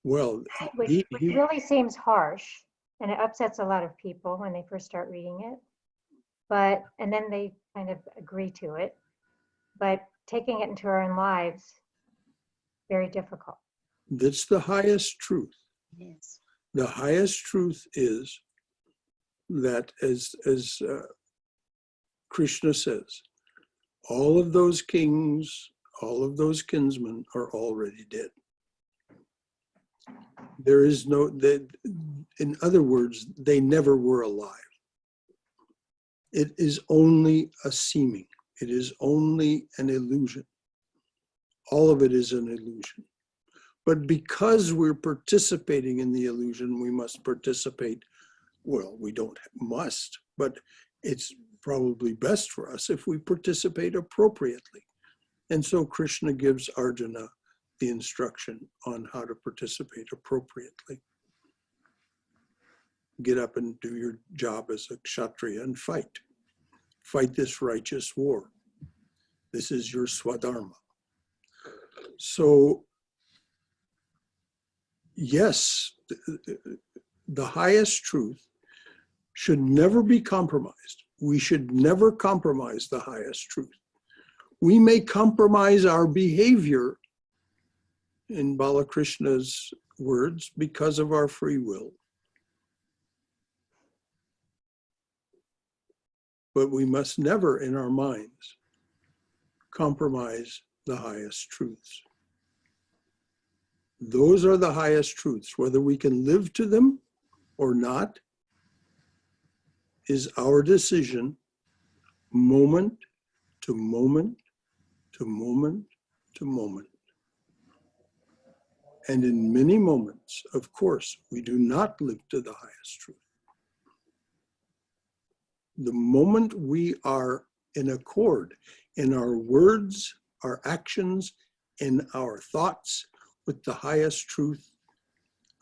Well, Which really seems harsh, and it upsets a lot of people when they first start reading it. And then they kind of agree to it. But taking it into our own lives, very difficult. that's the highest truth. Yes. The highest truth is that, as Krishna says, all of those kings, all of those kinsmen are already dead. There is no, in other words, they never were alive. It is only a seeming. It is only an illusion. All of it is an illusion. But because we're participating in the illusion, we must participate. Well, we don't must, but it's probably best for us if we participate appropriately. And so Krishna gives Arjuna the instruction on how to participate appropriately. Get up and do your job as a Kshatriya and fight. Fight this righteous war. This is your swadharma. So, yes, the highest truth should never be compromised. We should never compromise the highest truth. We may compromise our behavior, in Balakrishna's words, because of our free will. But we must never, in our minds, compromise the highest truths. Those are the highest truths. Whether we can live to them or not is our decision, moment to moment to moment to moment. And in many moments, of course, we do not live to the highest truth. The moment we are in accord in our words, our actions, in our thoughts with the highest truth,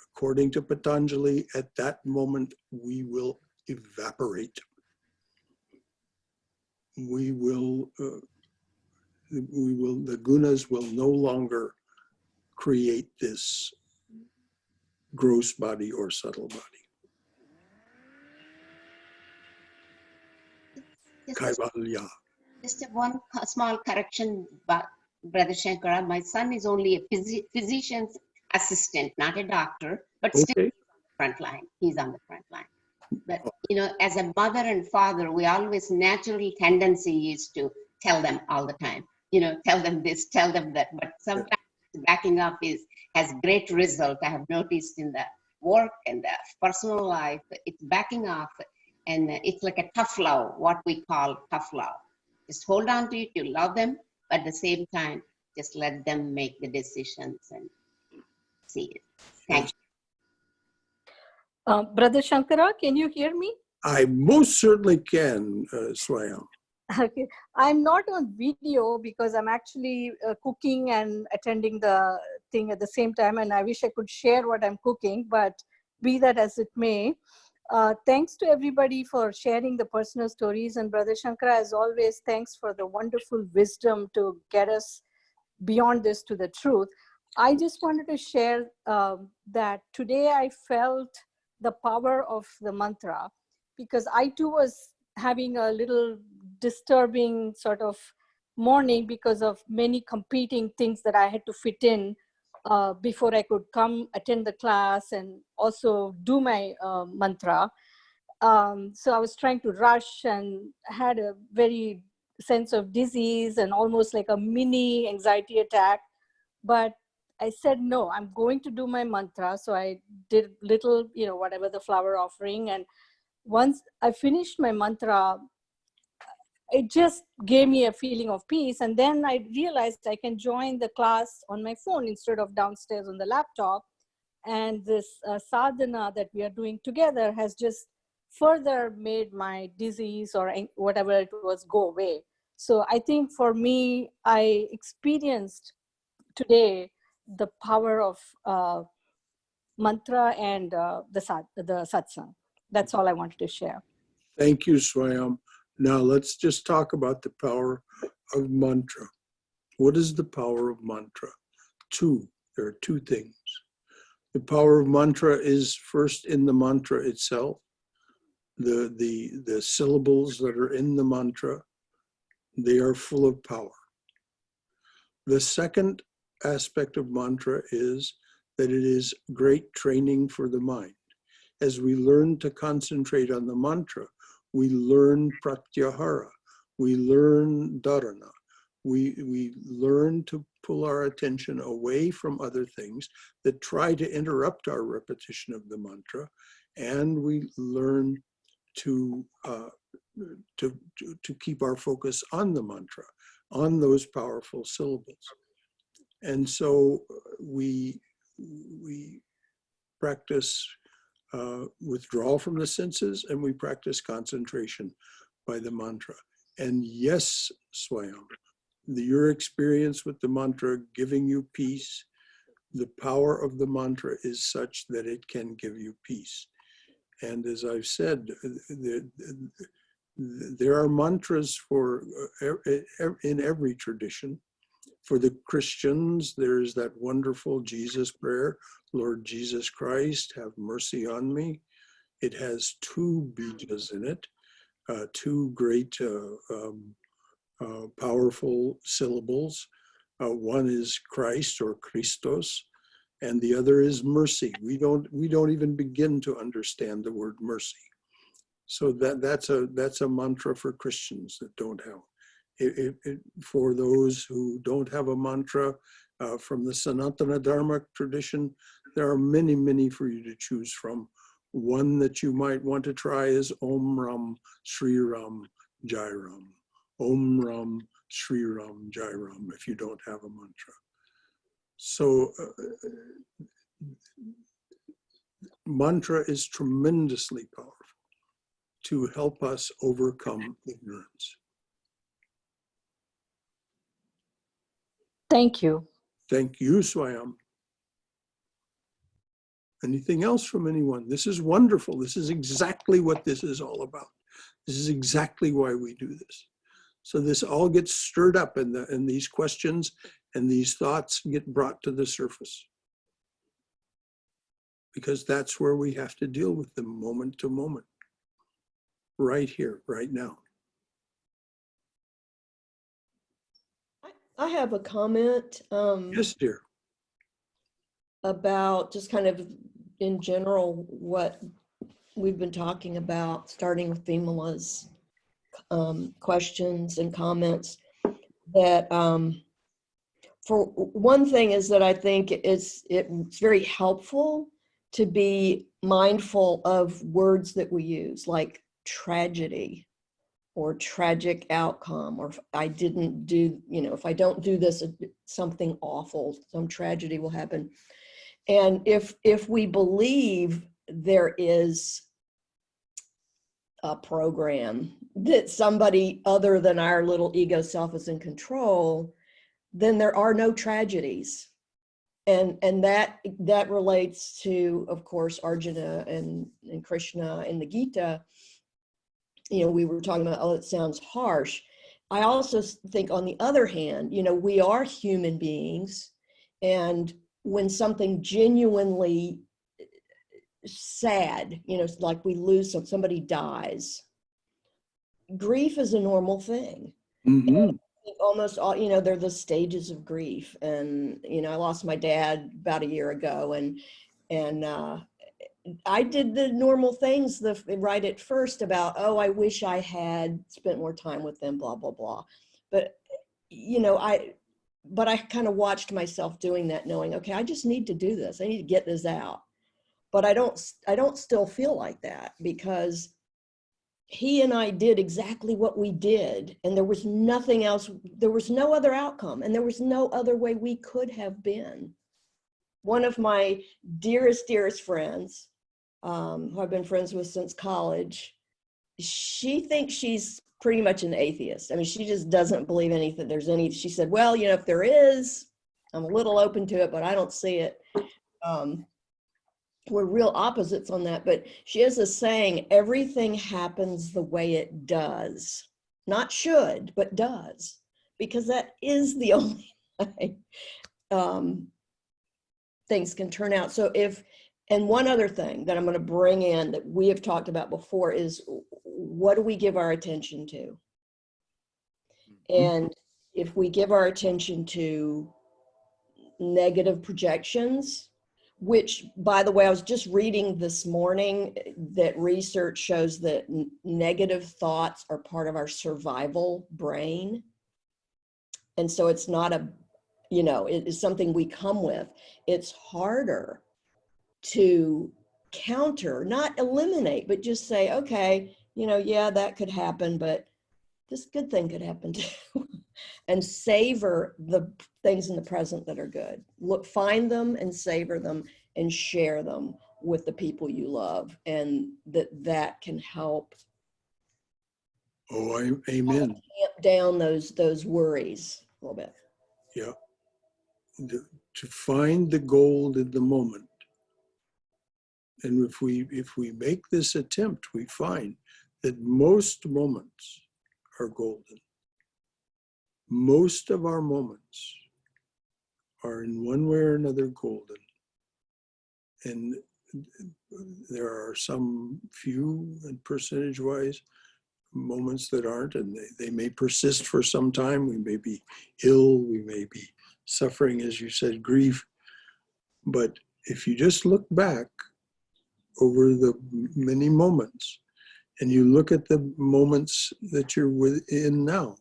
according to Patanjali, at that moment we will evaporate. The gunas will no longer create this gross body or subtle body. Kaivalya. Just one small correction, Brother Shankara. My son is only a physician's assistant, not a doctor, but still Okay. front line. He's on the front line. But, you know, as a mother and father, we always natural tendency is to tell them all the time, you know, tell them this, tell them that. But sometimes backing up has great result. I have noticed in the work and the personal life, it's backing off, and it's like a tough love, what we call tough love. Just hold on to it, you love them, but at the same time, just let them make the decisions and see it. Thank you. Brother Shankara, can you hear me? I most certainly can, Swayam. Okay. I'm not on video because I'm actually cooking and attending the thing at the same time, and I wish I could share what I'm cooking, but be that as it may. Thanks to everybody for sharing the personal stories, and Brother Shankara, as always, thanks for the wonderful wisdom to get us beyond this to the truth. I just wanted to share that today I felt the power of the mantra, because I too was having a little disturbing sort of morning because of many competing things that I had to fit in before I could come attend the class and also do my mantra. So I was trying to rush and had a very sense of disease and almost like a mini anxiety attack. But I said, no, I'm going to do my mantra. So I did little, you know, whatever the flower offering. And once I finished my mantra, it just gave me a feeling of peace. And then I realized I can join the class on my phone instead of downstairs on the laptop. And this sadhana that we are doing together has just further made my disease or whatever it was go away. So I think for me, I experienced today the power of mantra and the satsang. That's all I wanted to share. Thank you, Swayam. Now let's just talk about the power of mantra. What is the power of mantra? There are two things. The power of mantra is first in the mantra itself. The syllables that are in the mantra, they are full of power. The second aspect of mantra is that it is great training for the mind. As we learn to concentrate on the mantra, we learn pratyahara, we learn dharana, we learn to pull our attention away from other things that try to interrupt our repetition of the mantra, and we learn to keep our focus on the mantra, on those powerful syllables. And so we practice withdrawal from the senses, and we practice concentration by the mantra. And yes, Swayam, your experience with the mantra giving you peace, the power of the mantra is such that it can give you peace. And as I've said, there are mantras for in every tradition. For the Christians, there's that wonderful Jesus prayer, Lord Jesus Christ, have mercy on me. It has two bijas in it, two great powerful syllables. One is Christ or Christos, and the other is mercy. We don't even begin to understand the word mercy. So that's a mantra for Christians that don't have. For those who don't have a mantra from the Sanatana Dharma tradition, there are many, many for you to choose from. One that you might want to try is Om Ram Shri Ram Jai Ram. Om Ram Shri Ram Jai Ram, if you don't have a mantra. So mantra is tremendously powerful to help us overcome ignorance. Thank you. Thank you, Swayam. Anything else from anyone? This is wonderful. This is exactly what this is all about. This is exactly why we do this. So this all gets stirred up and these questions and these thoughts get brought to the surface. Because that's where we have to deal with them moment to moment. Right here, right now. I have a comment. Yes, dear. About just kind of in general what we've been talking about, starting with Vimala's questions and comments. That for one thing is that I think it's very helpful to be mindful of words that we use, like tragedy or tragic outcome, or if I didn't do, if I don't do this, something awful, some tragedy will happen. And if we believe there is a program that somebody other than our little ego self is in control, then there are no tragedies. And that relates to, of course, Arjuna and Krishna in the Gita. We were talking about, oh, it sounds harsh. I also think on the other hand, we are human beings, and when something genuinely sad, like we lose somebody dies, grief is a normal thing. Mm-hmm. Almost all, there are the stages of grief. And, I lost my dad about a year ago, and I did the normal things right at first about, oh, I wish I had spent more time with them, blah, blah, blah. But, I kind of watched myself doing that, knowing, okay, I just need to do this. I need to get this out. But I don't still feel like that, because he and I did exactly what we did. And there was nothing else. There was no other outcome. And there was no other way we could have been. One of my dearest friends, who I've been friends with since college, she thinks she's pretty much an atheist. I mean, she just doesn't believe anything. She said, well, if there is, I'm a little open to it, but I don't see it. We're real opposites on that, but she has a saying, everything happens the way it does. Not should, but does, because that is the only way things can turn out. So and one other thing that I'm going to bring in that we have talked about before is, what do we give our attention to? And if we give our attention to negative projections, which, by the way, I was just reading this morning that research shows that negative thoughts are part of our survival brain. And so it's not it is something we come with. It's harder to counter, not eliminate, but just say, okay, yeah, that could happen, but this good thing could happen too. And savor the things in the present that are good. Find them and savor them and share them with the people you love. And that can help. Oh, amen. Tamp down those worries a little bit. Yeah. To find the gold in the moment. And if we make this attempt, we find that most moments are golden. Most of our moments are in one way or another golden. And there are some few and percentage-wise moments that aren't, and they may persist for some time. We may be ill, we may be suffering, as you said, grief. But if you just look back over the many moments, and you look at the moments that you're within now.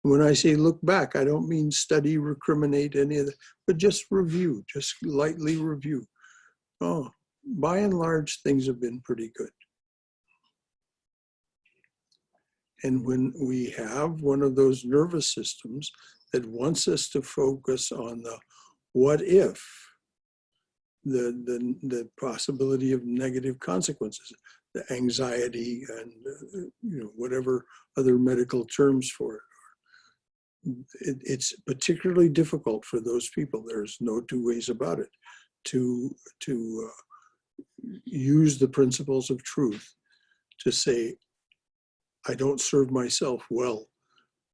When I say look back, I don't mean study, recriminate, any of that, but just review, just lightly review. Oh, by and large, things have been pretty good. And when we have one of those nervous systems that wants us to focus on the what if, the possibility of negative consequences, the anxiety and whatever other medical terms for it. It's particularly difficult for those people. There's no two ways about it to use the principles of truth to say, I don't serve myself well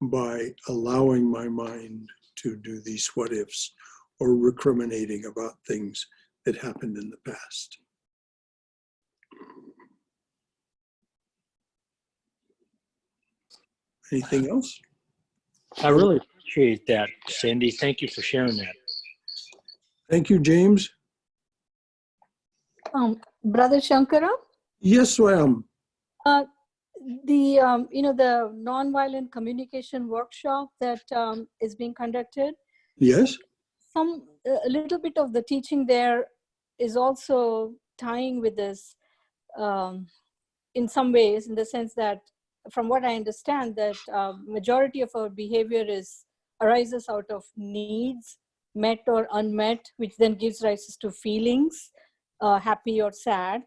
by allowing my mind to do these what ifs or recriminating about things that happened in the past. Anything else? I really appreciate that, Cyndi. Thank you for sharing that. Thank you, James. Brother Shankara, Yes, Swam. the the nonviolent communication workshop that is being conducted. Yes. A little bit of the teaching there is also tying with this in some ways, in the sense that, from what I understand, that majority of our behavior arises out of needs, met or unmet, which then gives rise to feelings, happy or sad.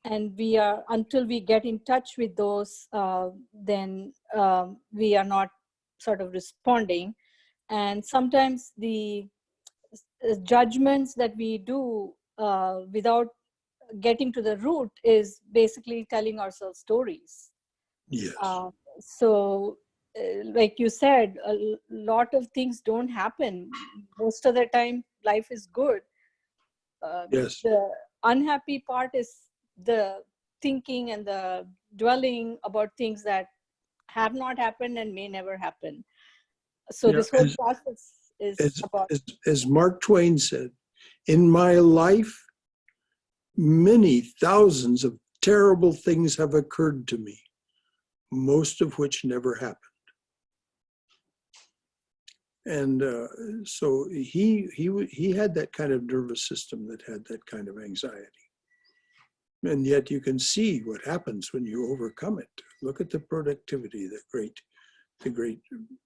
And until we get in touch with those, then we are not sort of responding. And sometimes the judgments that we do without getting to the root is basically telling ourselves stories. Yes. Like you said, a lot of things don't happen. Most of the time, life is good. Yes. The unhappy part is the thinking and the dwelling about things that have not happened and may never happen. So Yeah, this whole process is about... As Mark Twain said, in my life, many thousands of terrible things have occurred to me, most of which never happened. And so he had that kind of nervous system that had that kind of anxiety. And yet you can see what happens when you overcome it. Look at the productivity, the great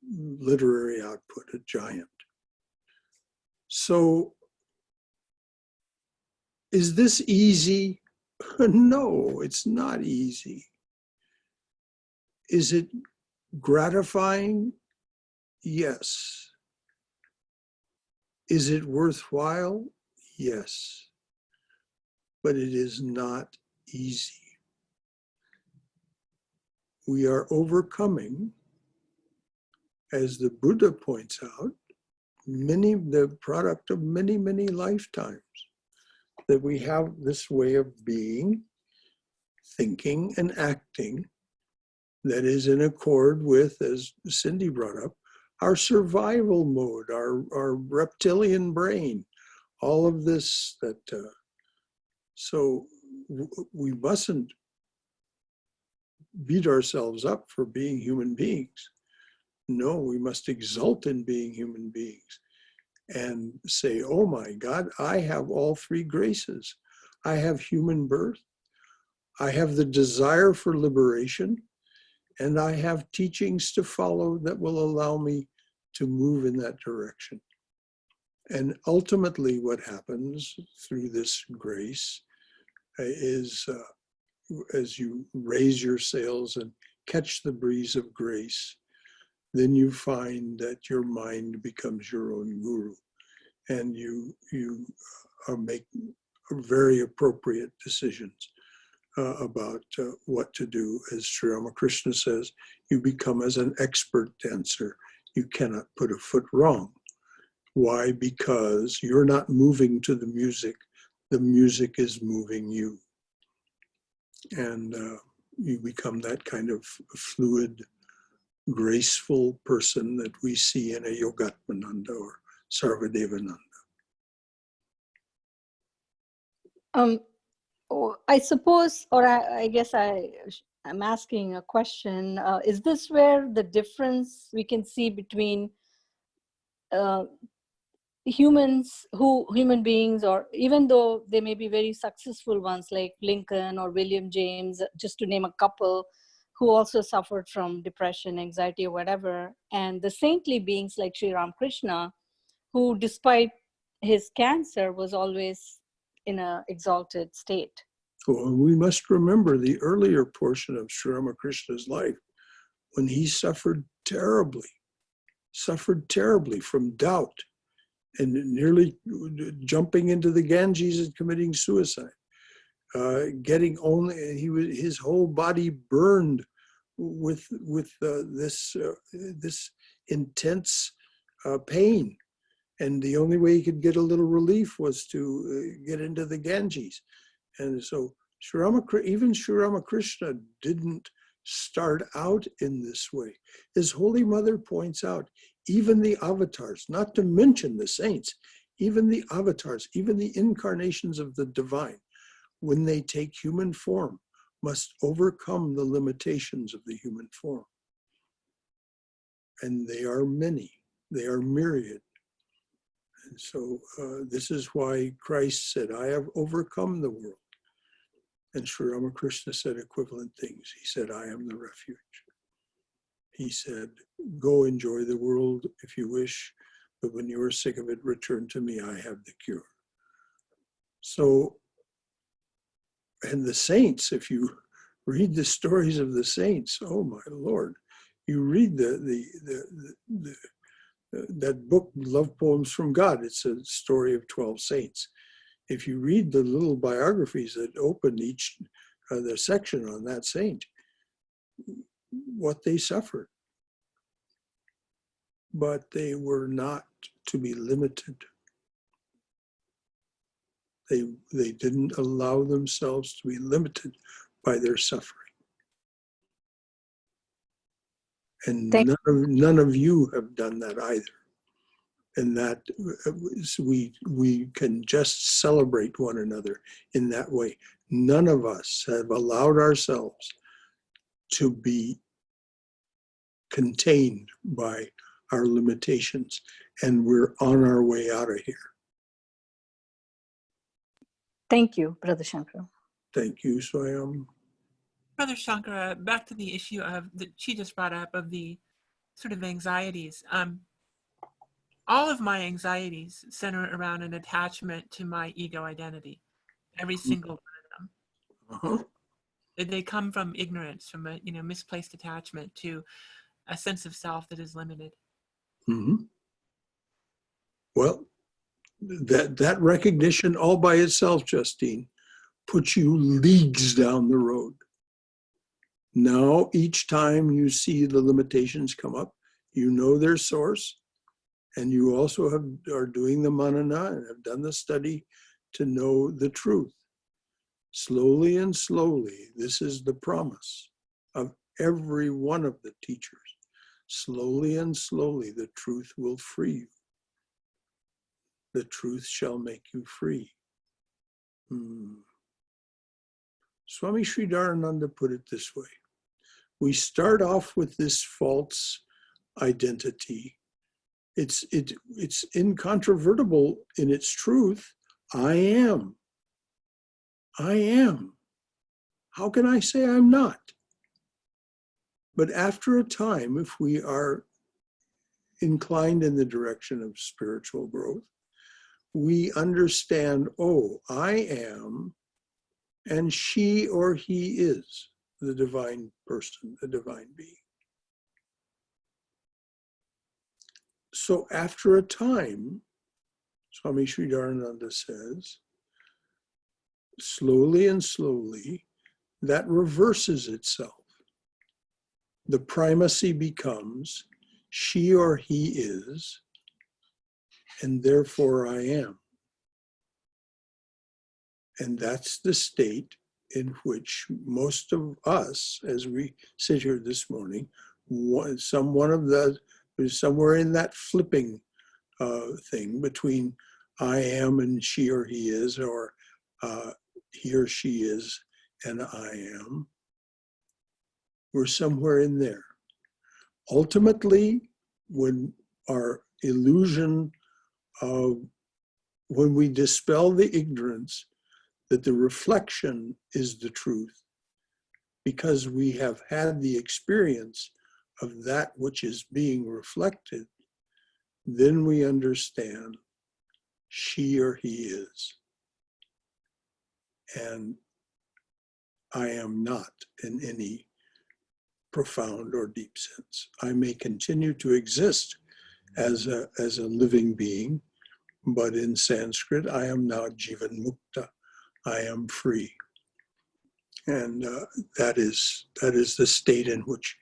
literary output, a giant. So is this easy? No, it's not easy. Is it gratifying? Yes. Is it worthwhile? Yes. But it is not easy. We are overcoming, as the Buddha points out, the product of many, many lifetimes, that we have this way of being, thinking, and acting that is in accord with, as Cyndi brought up, our survival mode, our reptilian brain, all of this that, so we mustn't beat ourselves up for being human beings. No, we must exult in being human beings and say, oh my God, I have all three graces. I have human birth, I have the desire for liberation, and I have teachings to follow that will allow me to move in that direction. And ultimately what happens through this grace is as you raise your sails and catch the breeze of grace, then you find that your mind becomes your own guru, and you make very appropriate decisions about what to do. As Sri Ramakrishna says, you become as an expert dancer. You cannot put a foot wrong. Why? Because you're not moving to the music is moving you. And you become that kind of fluid, graceful person that we see in a Yogatmananda or Sarvadevananda. I suppose, or I guess I'm asking a question. Is this where the difference we can see between human beings, or even though they may be very successful ones like Lincoln or William James, just to name a couple, who also suffered from depression, anxiety, or whatever, and the saintly beings like Sri Ramakrishna, who despite his cancer was always in an exalted state? Well, we must remember the earlier portion of Sri Ramakrishna's life, when he suffered terribly from doubt and nearly jumping into the Ganges and committing suicide. getting only, his whole body burned with this intense pain. And the only way he could get a little relief was to get into the Ganges. And so even Sri Ramakrishna didn't start out in this way. His Holy Mother points out, even the avatars, not to mention the saints, even the avatars, even the incarnations of the divine, when they take human form, must overcome the limitations of the human form. And they are many, they are myriad. And so this is why Christ said, I have overcome the world. And Sri Ramakrishna said equivalent things. He said, I am the refuge. He said, go enjoy the world if you wish, but when you are sick of it, return to me, I have the cure. So, and the saints, if you read the stories of the saints, oh my Lord, you read that book, Love Poems from God, it's a story of 12 saints. If you read the little biographies that open each the section on that saint, what they suffered. But they were not to be limited. They didn't allow themselves to be limited by their suffering. And none of you have done that either. And that we can just celebrate one another in that way. None of us have allowed ourselves to be contained by our limitations, and we're on our way out of here. Thank you, Brother Shankara. Thank you, Swayam. Brother Shankara, back to the issue of that she just brought up of the sort of anxieties. All of my anxieties center around an attachment to my ego identity. Every single one of them. They come from ignorance, from a misplaced attachment to a sense of self that is limited. Mm-hmm. Well, that recognition all by itself, Justine, puts you leagues down the road. Now, each time you see the limitations come up, you know their source, and you also are doing the manana and have done the study to know the truth. Slowly and slowly, this is the promise of every one of the teachers. Slowly and slowly, the truth will free you. The truth shall make you free. Swami Sridharananda put it this way. We start off with this false identity. It's incontrovertible in its truth. I am. I am. How can I say I'm not? But after a time, if we are inclined in the direction of spiritual growth, we understand, oh, I am, and she or he is the divine person, the divine being. So after a time, Swami Sridharananda says, slowly and slowly, that reverses itself. The primacy becomes she or he is, and therefore I am. And that's the state in which most of us, as we sit here this morning, somewhere in that flipping thing between I am and she or he is, or he or she is and I am. We're somewhere in there. Ultimately, when our illusion of, when we dispel the ignorance that the reflection is the truth, because we have had the experience of that which is being reflected, then we understand she or he is. And I am not in any profound or deep sense. I may continue to exist as a living being, but in Sanskrit, I am now Jivan Mukta. I am free. And that is the state in which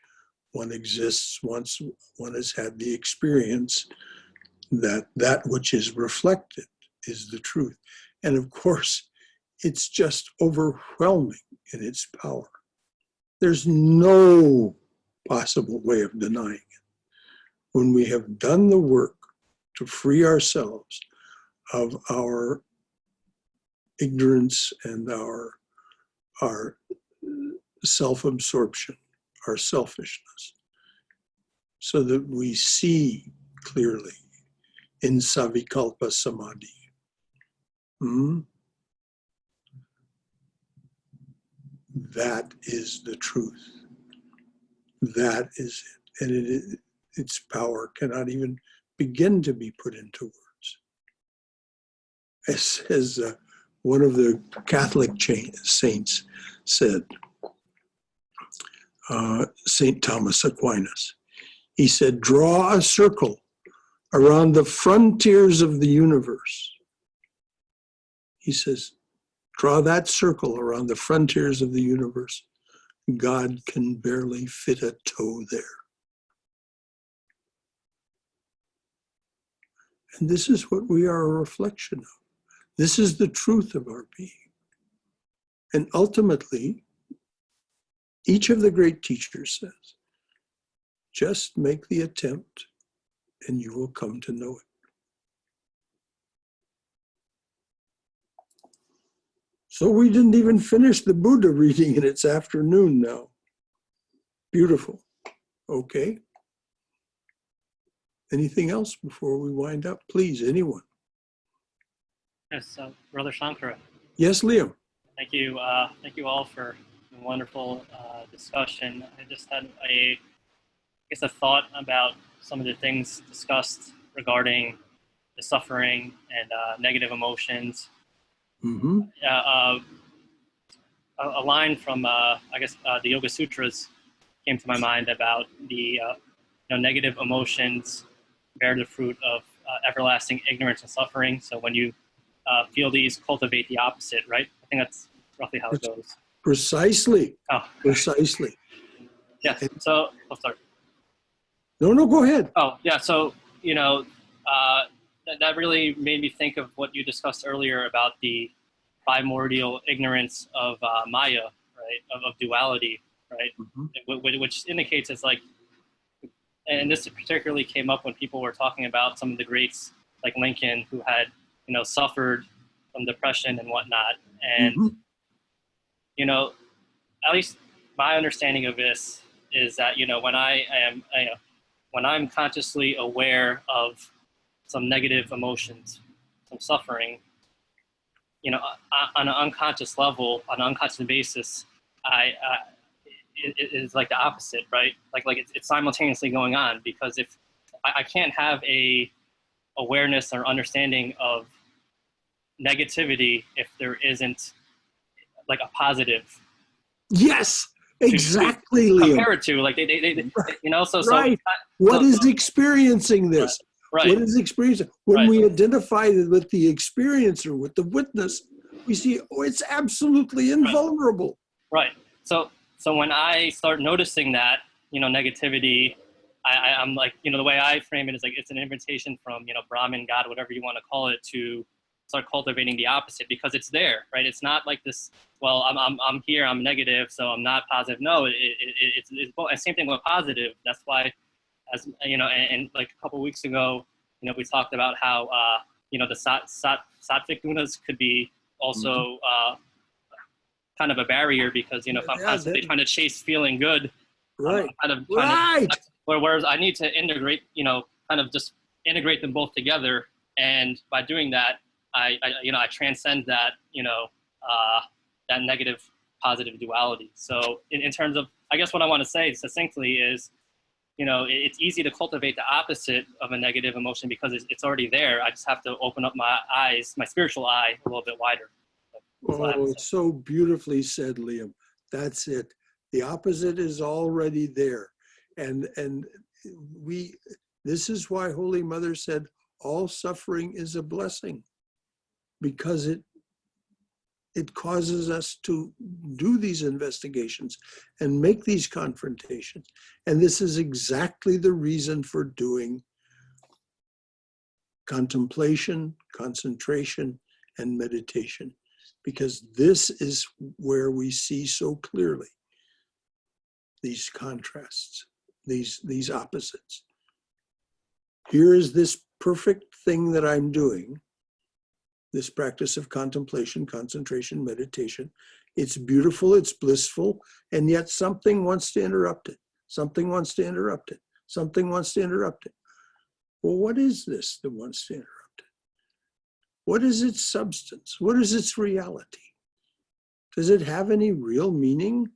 one exists once one has had the experience that that which is reflected is the truth. And of course, it's just overwhelming in its power. There's no possible way of denying it. When we have done the work to free ourselves of our ignorance and our self-absorption, our selfishness, so that we see clearly in Savikalpa Samadhi. That is the truth. That is it. And its power cannot even begin to be put into words. As one of the Catholic saints said, St. Thomas Aquinas, he said, draw a circle around the frontiers of the universe. He says, draw that circle around the frontiers of the universe. God can barely fit a toe there. And this is what we are a reflection of. This is the truth of our being. And ultimately, each of the great teachers says, just make the attempt and you will come to know it. So we didn't even finish the Buddha reading and it's afternoon now. Beautiful. Okay. Anything else before we wind up? Please, anyone. Yes, Brother Shankara. Yes, Liam. Thank you all for a wonderful discussion. I just had a thought about some of the things discussed regarding the suffering and negative emotions. Mm-hmm. A line from the Yoga Sutras came to my mind about the negative emotions bear the fruit of everlasting ignorance and suffering. So when you feel these, cultivate the opposite, right? I think that's roughly how it goes. Precisely. Oh. Precisely. Yeah. So, sorry. No, go ahead. Oh, yeah. So, that really made me think of what you discussed earlier about the primordial ignorance of Maya, right? Of duality, right? Mm-hmm. Which indicates it's like, and this particularly came up when people were talking about some of the greats like Lincoln who had, suffered from depression and whatnot. And, mm-hmm. At least my understanding of this is that, when I'm consciously aware of some negative emotions, some suffering, on an unconscious level, on an unconscious basis, it is like the opposite, right? Like it's simultaneously going on, because if I can't have a awareness or understanding of negativity if there isn't like a positive. Yes, exactly, Liam. Compare it to, like they so right. What is experiencing this? Right. What is experiencing? When we identify with the experiencer, with the witness, we see, oh, it's absolutely invulnerable. Right. So when I start noticing that, negativity, I'm like, the way I frame it is like it's an invitation from, Brahman, God, whatever you want to call it, to start cultivating the opposite, because it's there, right? It's not like this, well, I'm here, I'm negative, so I'm not positive. No, it's same thing with positive. That's why, as and like a couple of weeks ago, we talked about how the sattvic gunas could be also kind of a barrier, because if I'm constantly trying to chase feeling good, right, kind of trying to, whereas I need to integrate, kind of just integrate them both together, and by doing that, I transcend that, that negative positive duality. So in terms of, I guess what I want to say succinctly is, it's easy to cultivate the opposite of a negative emotion because it's already there. I just have to open up my eyes, my spiritual eye, a little bit wider. Oh, so beautifully said, Liam. That's it. The opposite is already there. And this is why Holy Mother said, all suffering is a blessing, because It causes us to do these investigations and make these confrontations. And this is exactly the reason for doing contemplation, concentration, and meditation, because this is where we see so clearly these contrasts, these opposites. Here is this perfect thing that I'm doing, this practice of contemplation, concentration, meditation. It's beautiful, it's blissful, and yet something wants to interrupt it. Something wants to interrupt it. Something wants to interrupt it. Well, what is this that wants to interrupt it? What is its substance? What is its reality? Does it have any real meaning?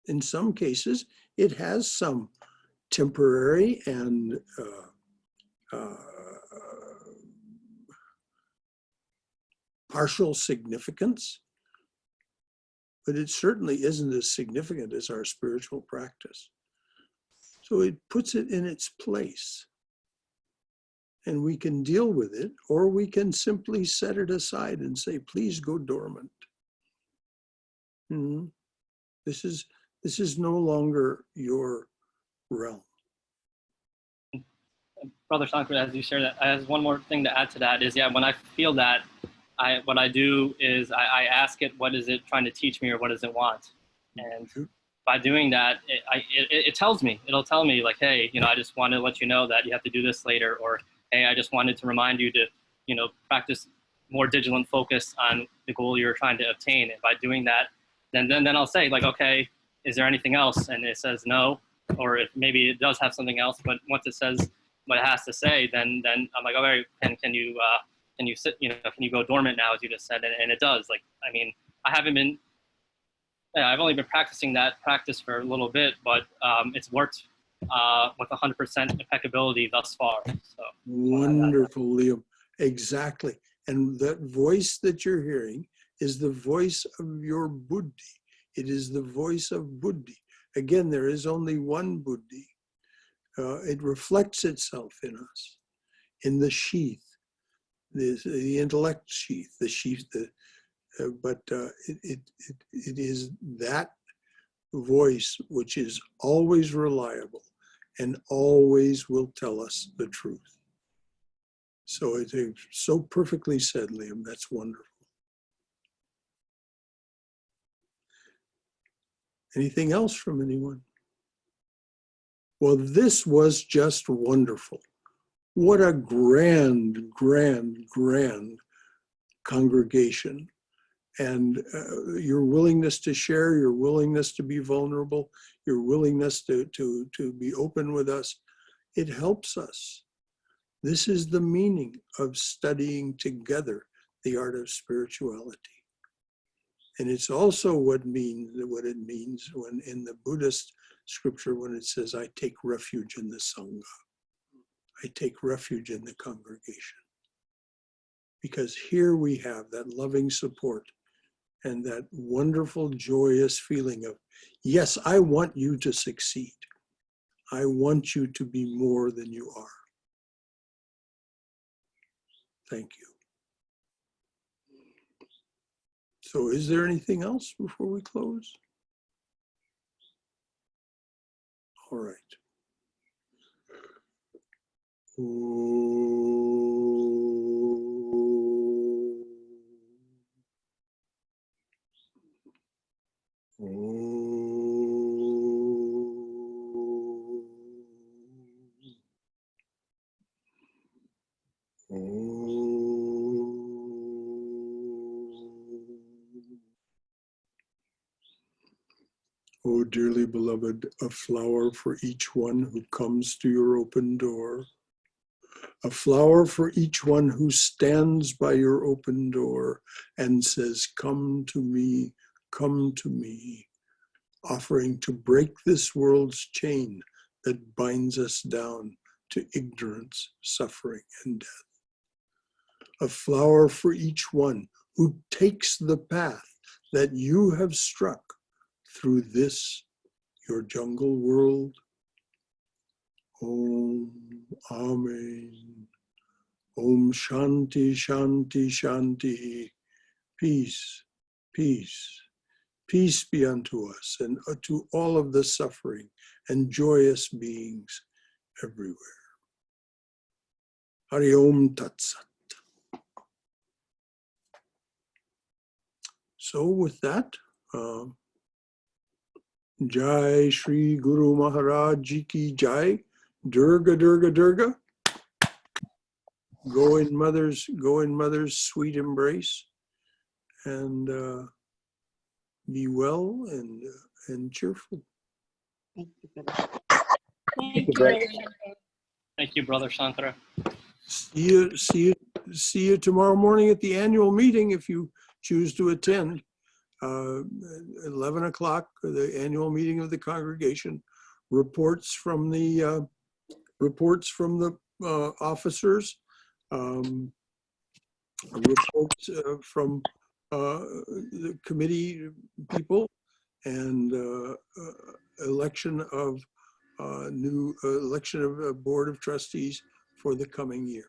In some cases, it has some temporary and partial significance, but it certainly isn't as significant as our spiritual practice. So it puts it in its place. And we can deal with it, or we can simply set it aside and say, please go dormant. This is no longer your realm. Brother Shankara, as you share that, as one more thing to add to that is, yeah, when I feel that, what I do is I ask it, what is it trying to teach me, or what does it want? And by doing that, it tells me, it'll tell me like, hey, I just want to let you know that you have to do this later, or hey, I just wanted to remind you to, practice more vigilant focus on the goal you're trying to obtain. And by doing that, then I'll say like, okay, is there anything else? And it says no, or if maybe it does have something else, but once it says what it has to say, then I'm like, all right, can you sit, can you go dormant now, as you just said? And it does. Like, I mean, I've only been practicing that practice for a little bit, but it's worked with 100% impeccability thus far. So wonderful, Liam. Exactly. And that voice that you're hearing is the voice of your buddhi. It is the voice of buddhi. Again, there is only one buddhi. It reflects itself in us, in the sheath, the intellect sheath, the sheath. But it is that voice which is always reliable and always will tell us the truth. So it's so perfectly said, Liam. That's wonderful. Anything else from anyone? Well, this was just wonderful. What a grand, grand, grand congregation. And your willingness to share, your willingness to be vulnerable, your willingness to be open with us, it helps us. This is the meaning of studying together the art of spirituality. And it's also what it means when in the Buddhist scripture, when it says, I take refuge in the Sangha. I take refuge in the congregation. Because here we have that loving support and that wonderful, joyous feeling of, yes, I want you to succeed. I want you to be more than you are. Thank you. So is there anything else before we close? All right. Oh, dearly beloved, a flower for each one who comes to your open door. A flower for each one who stands by your open door and says, come to me, offering to break this world's chain that binds us down to ignorance, suffering, and death. A flower for each one who takes the path that you have struck through this, your jungle world. Om, Amen, Om Shanti, Shanti, Shanti. Peace, peace, peace be unto us and to all of the suffering and joyous beings everywhere. Hari Om Tat Sat. So with that, Jai Shri Guru Maharaj Ji Ki Jai. Durga, Durga, Durga. Go in mother's sweet embrace, and be well and cheerful. Thank you, brother. Thank you, Brett. Thank you, Brother Shankara. See you tomorrow morning at the annual meeting if you choose to attend. 11 o'clock, the annual meeting of the congregation. Reports from the officers. Reports from the committee people, and election of a board of trustees for the coming year.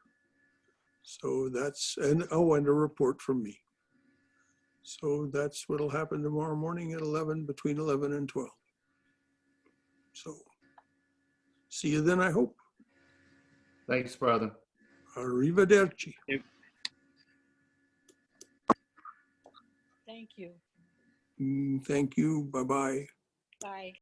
So that's, and a report from me. So that's what'll happen tomorrow morning at 11, between 11 and 12. So see you then, I hope. Thanks, brother. Arrivederci. Thank you. Thank you. Bye-bye. Bye.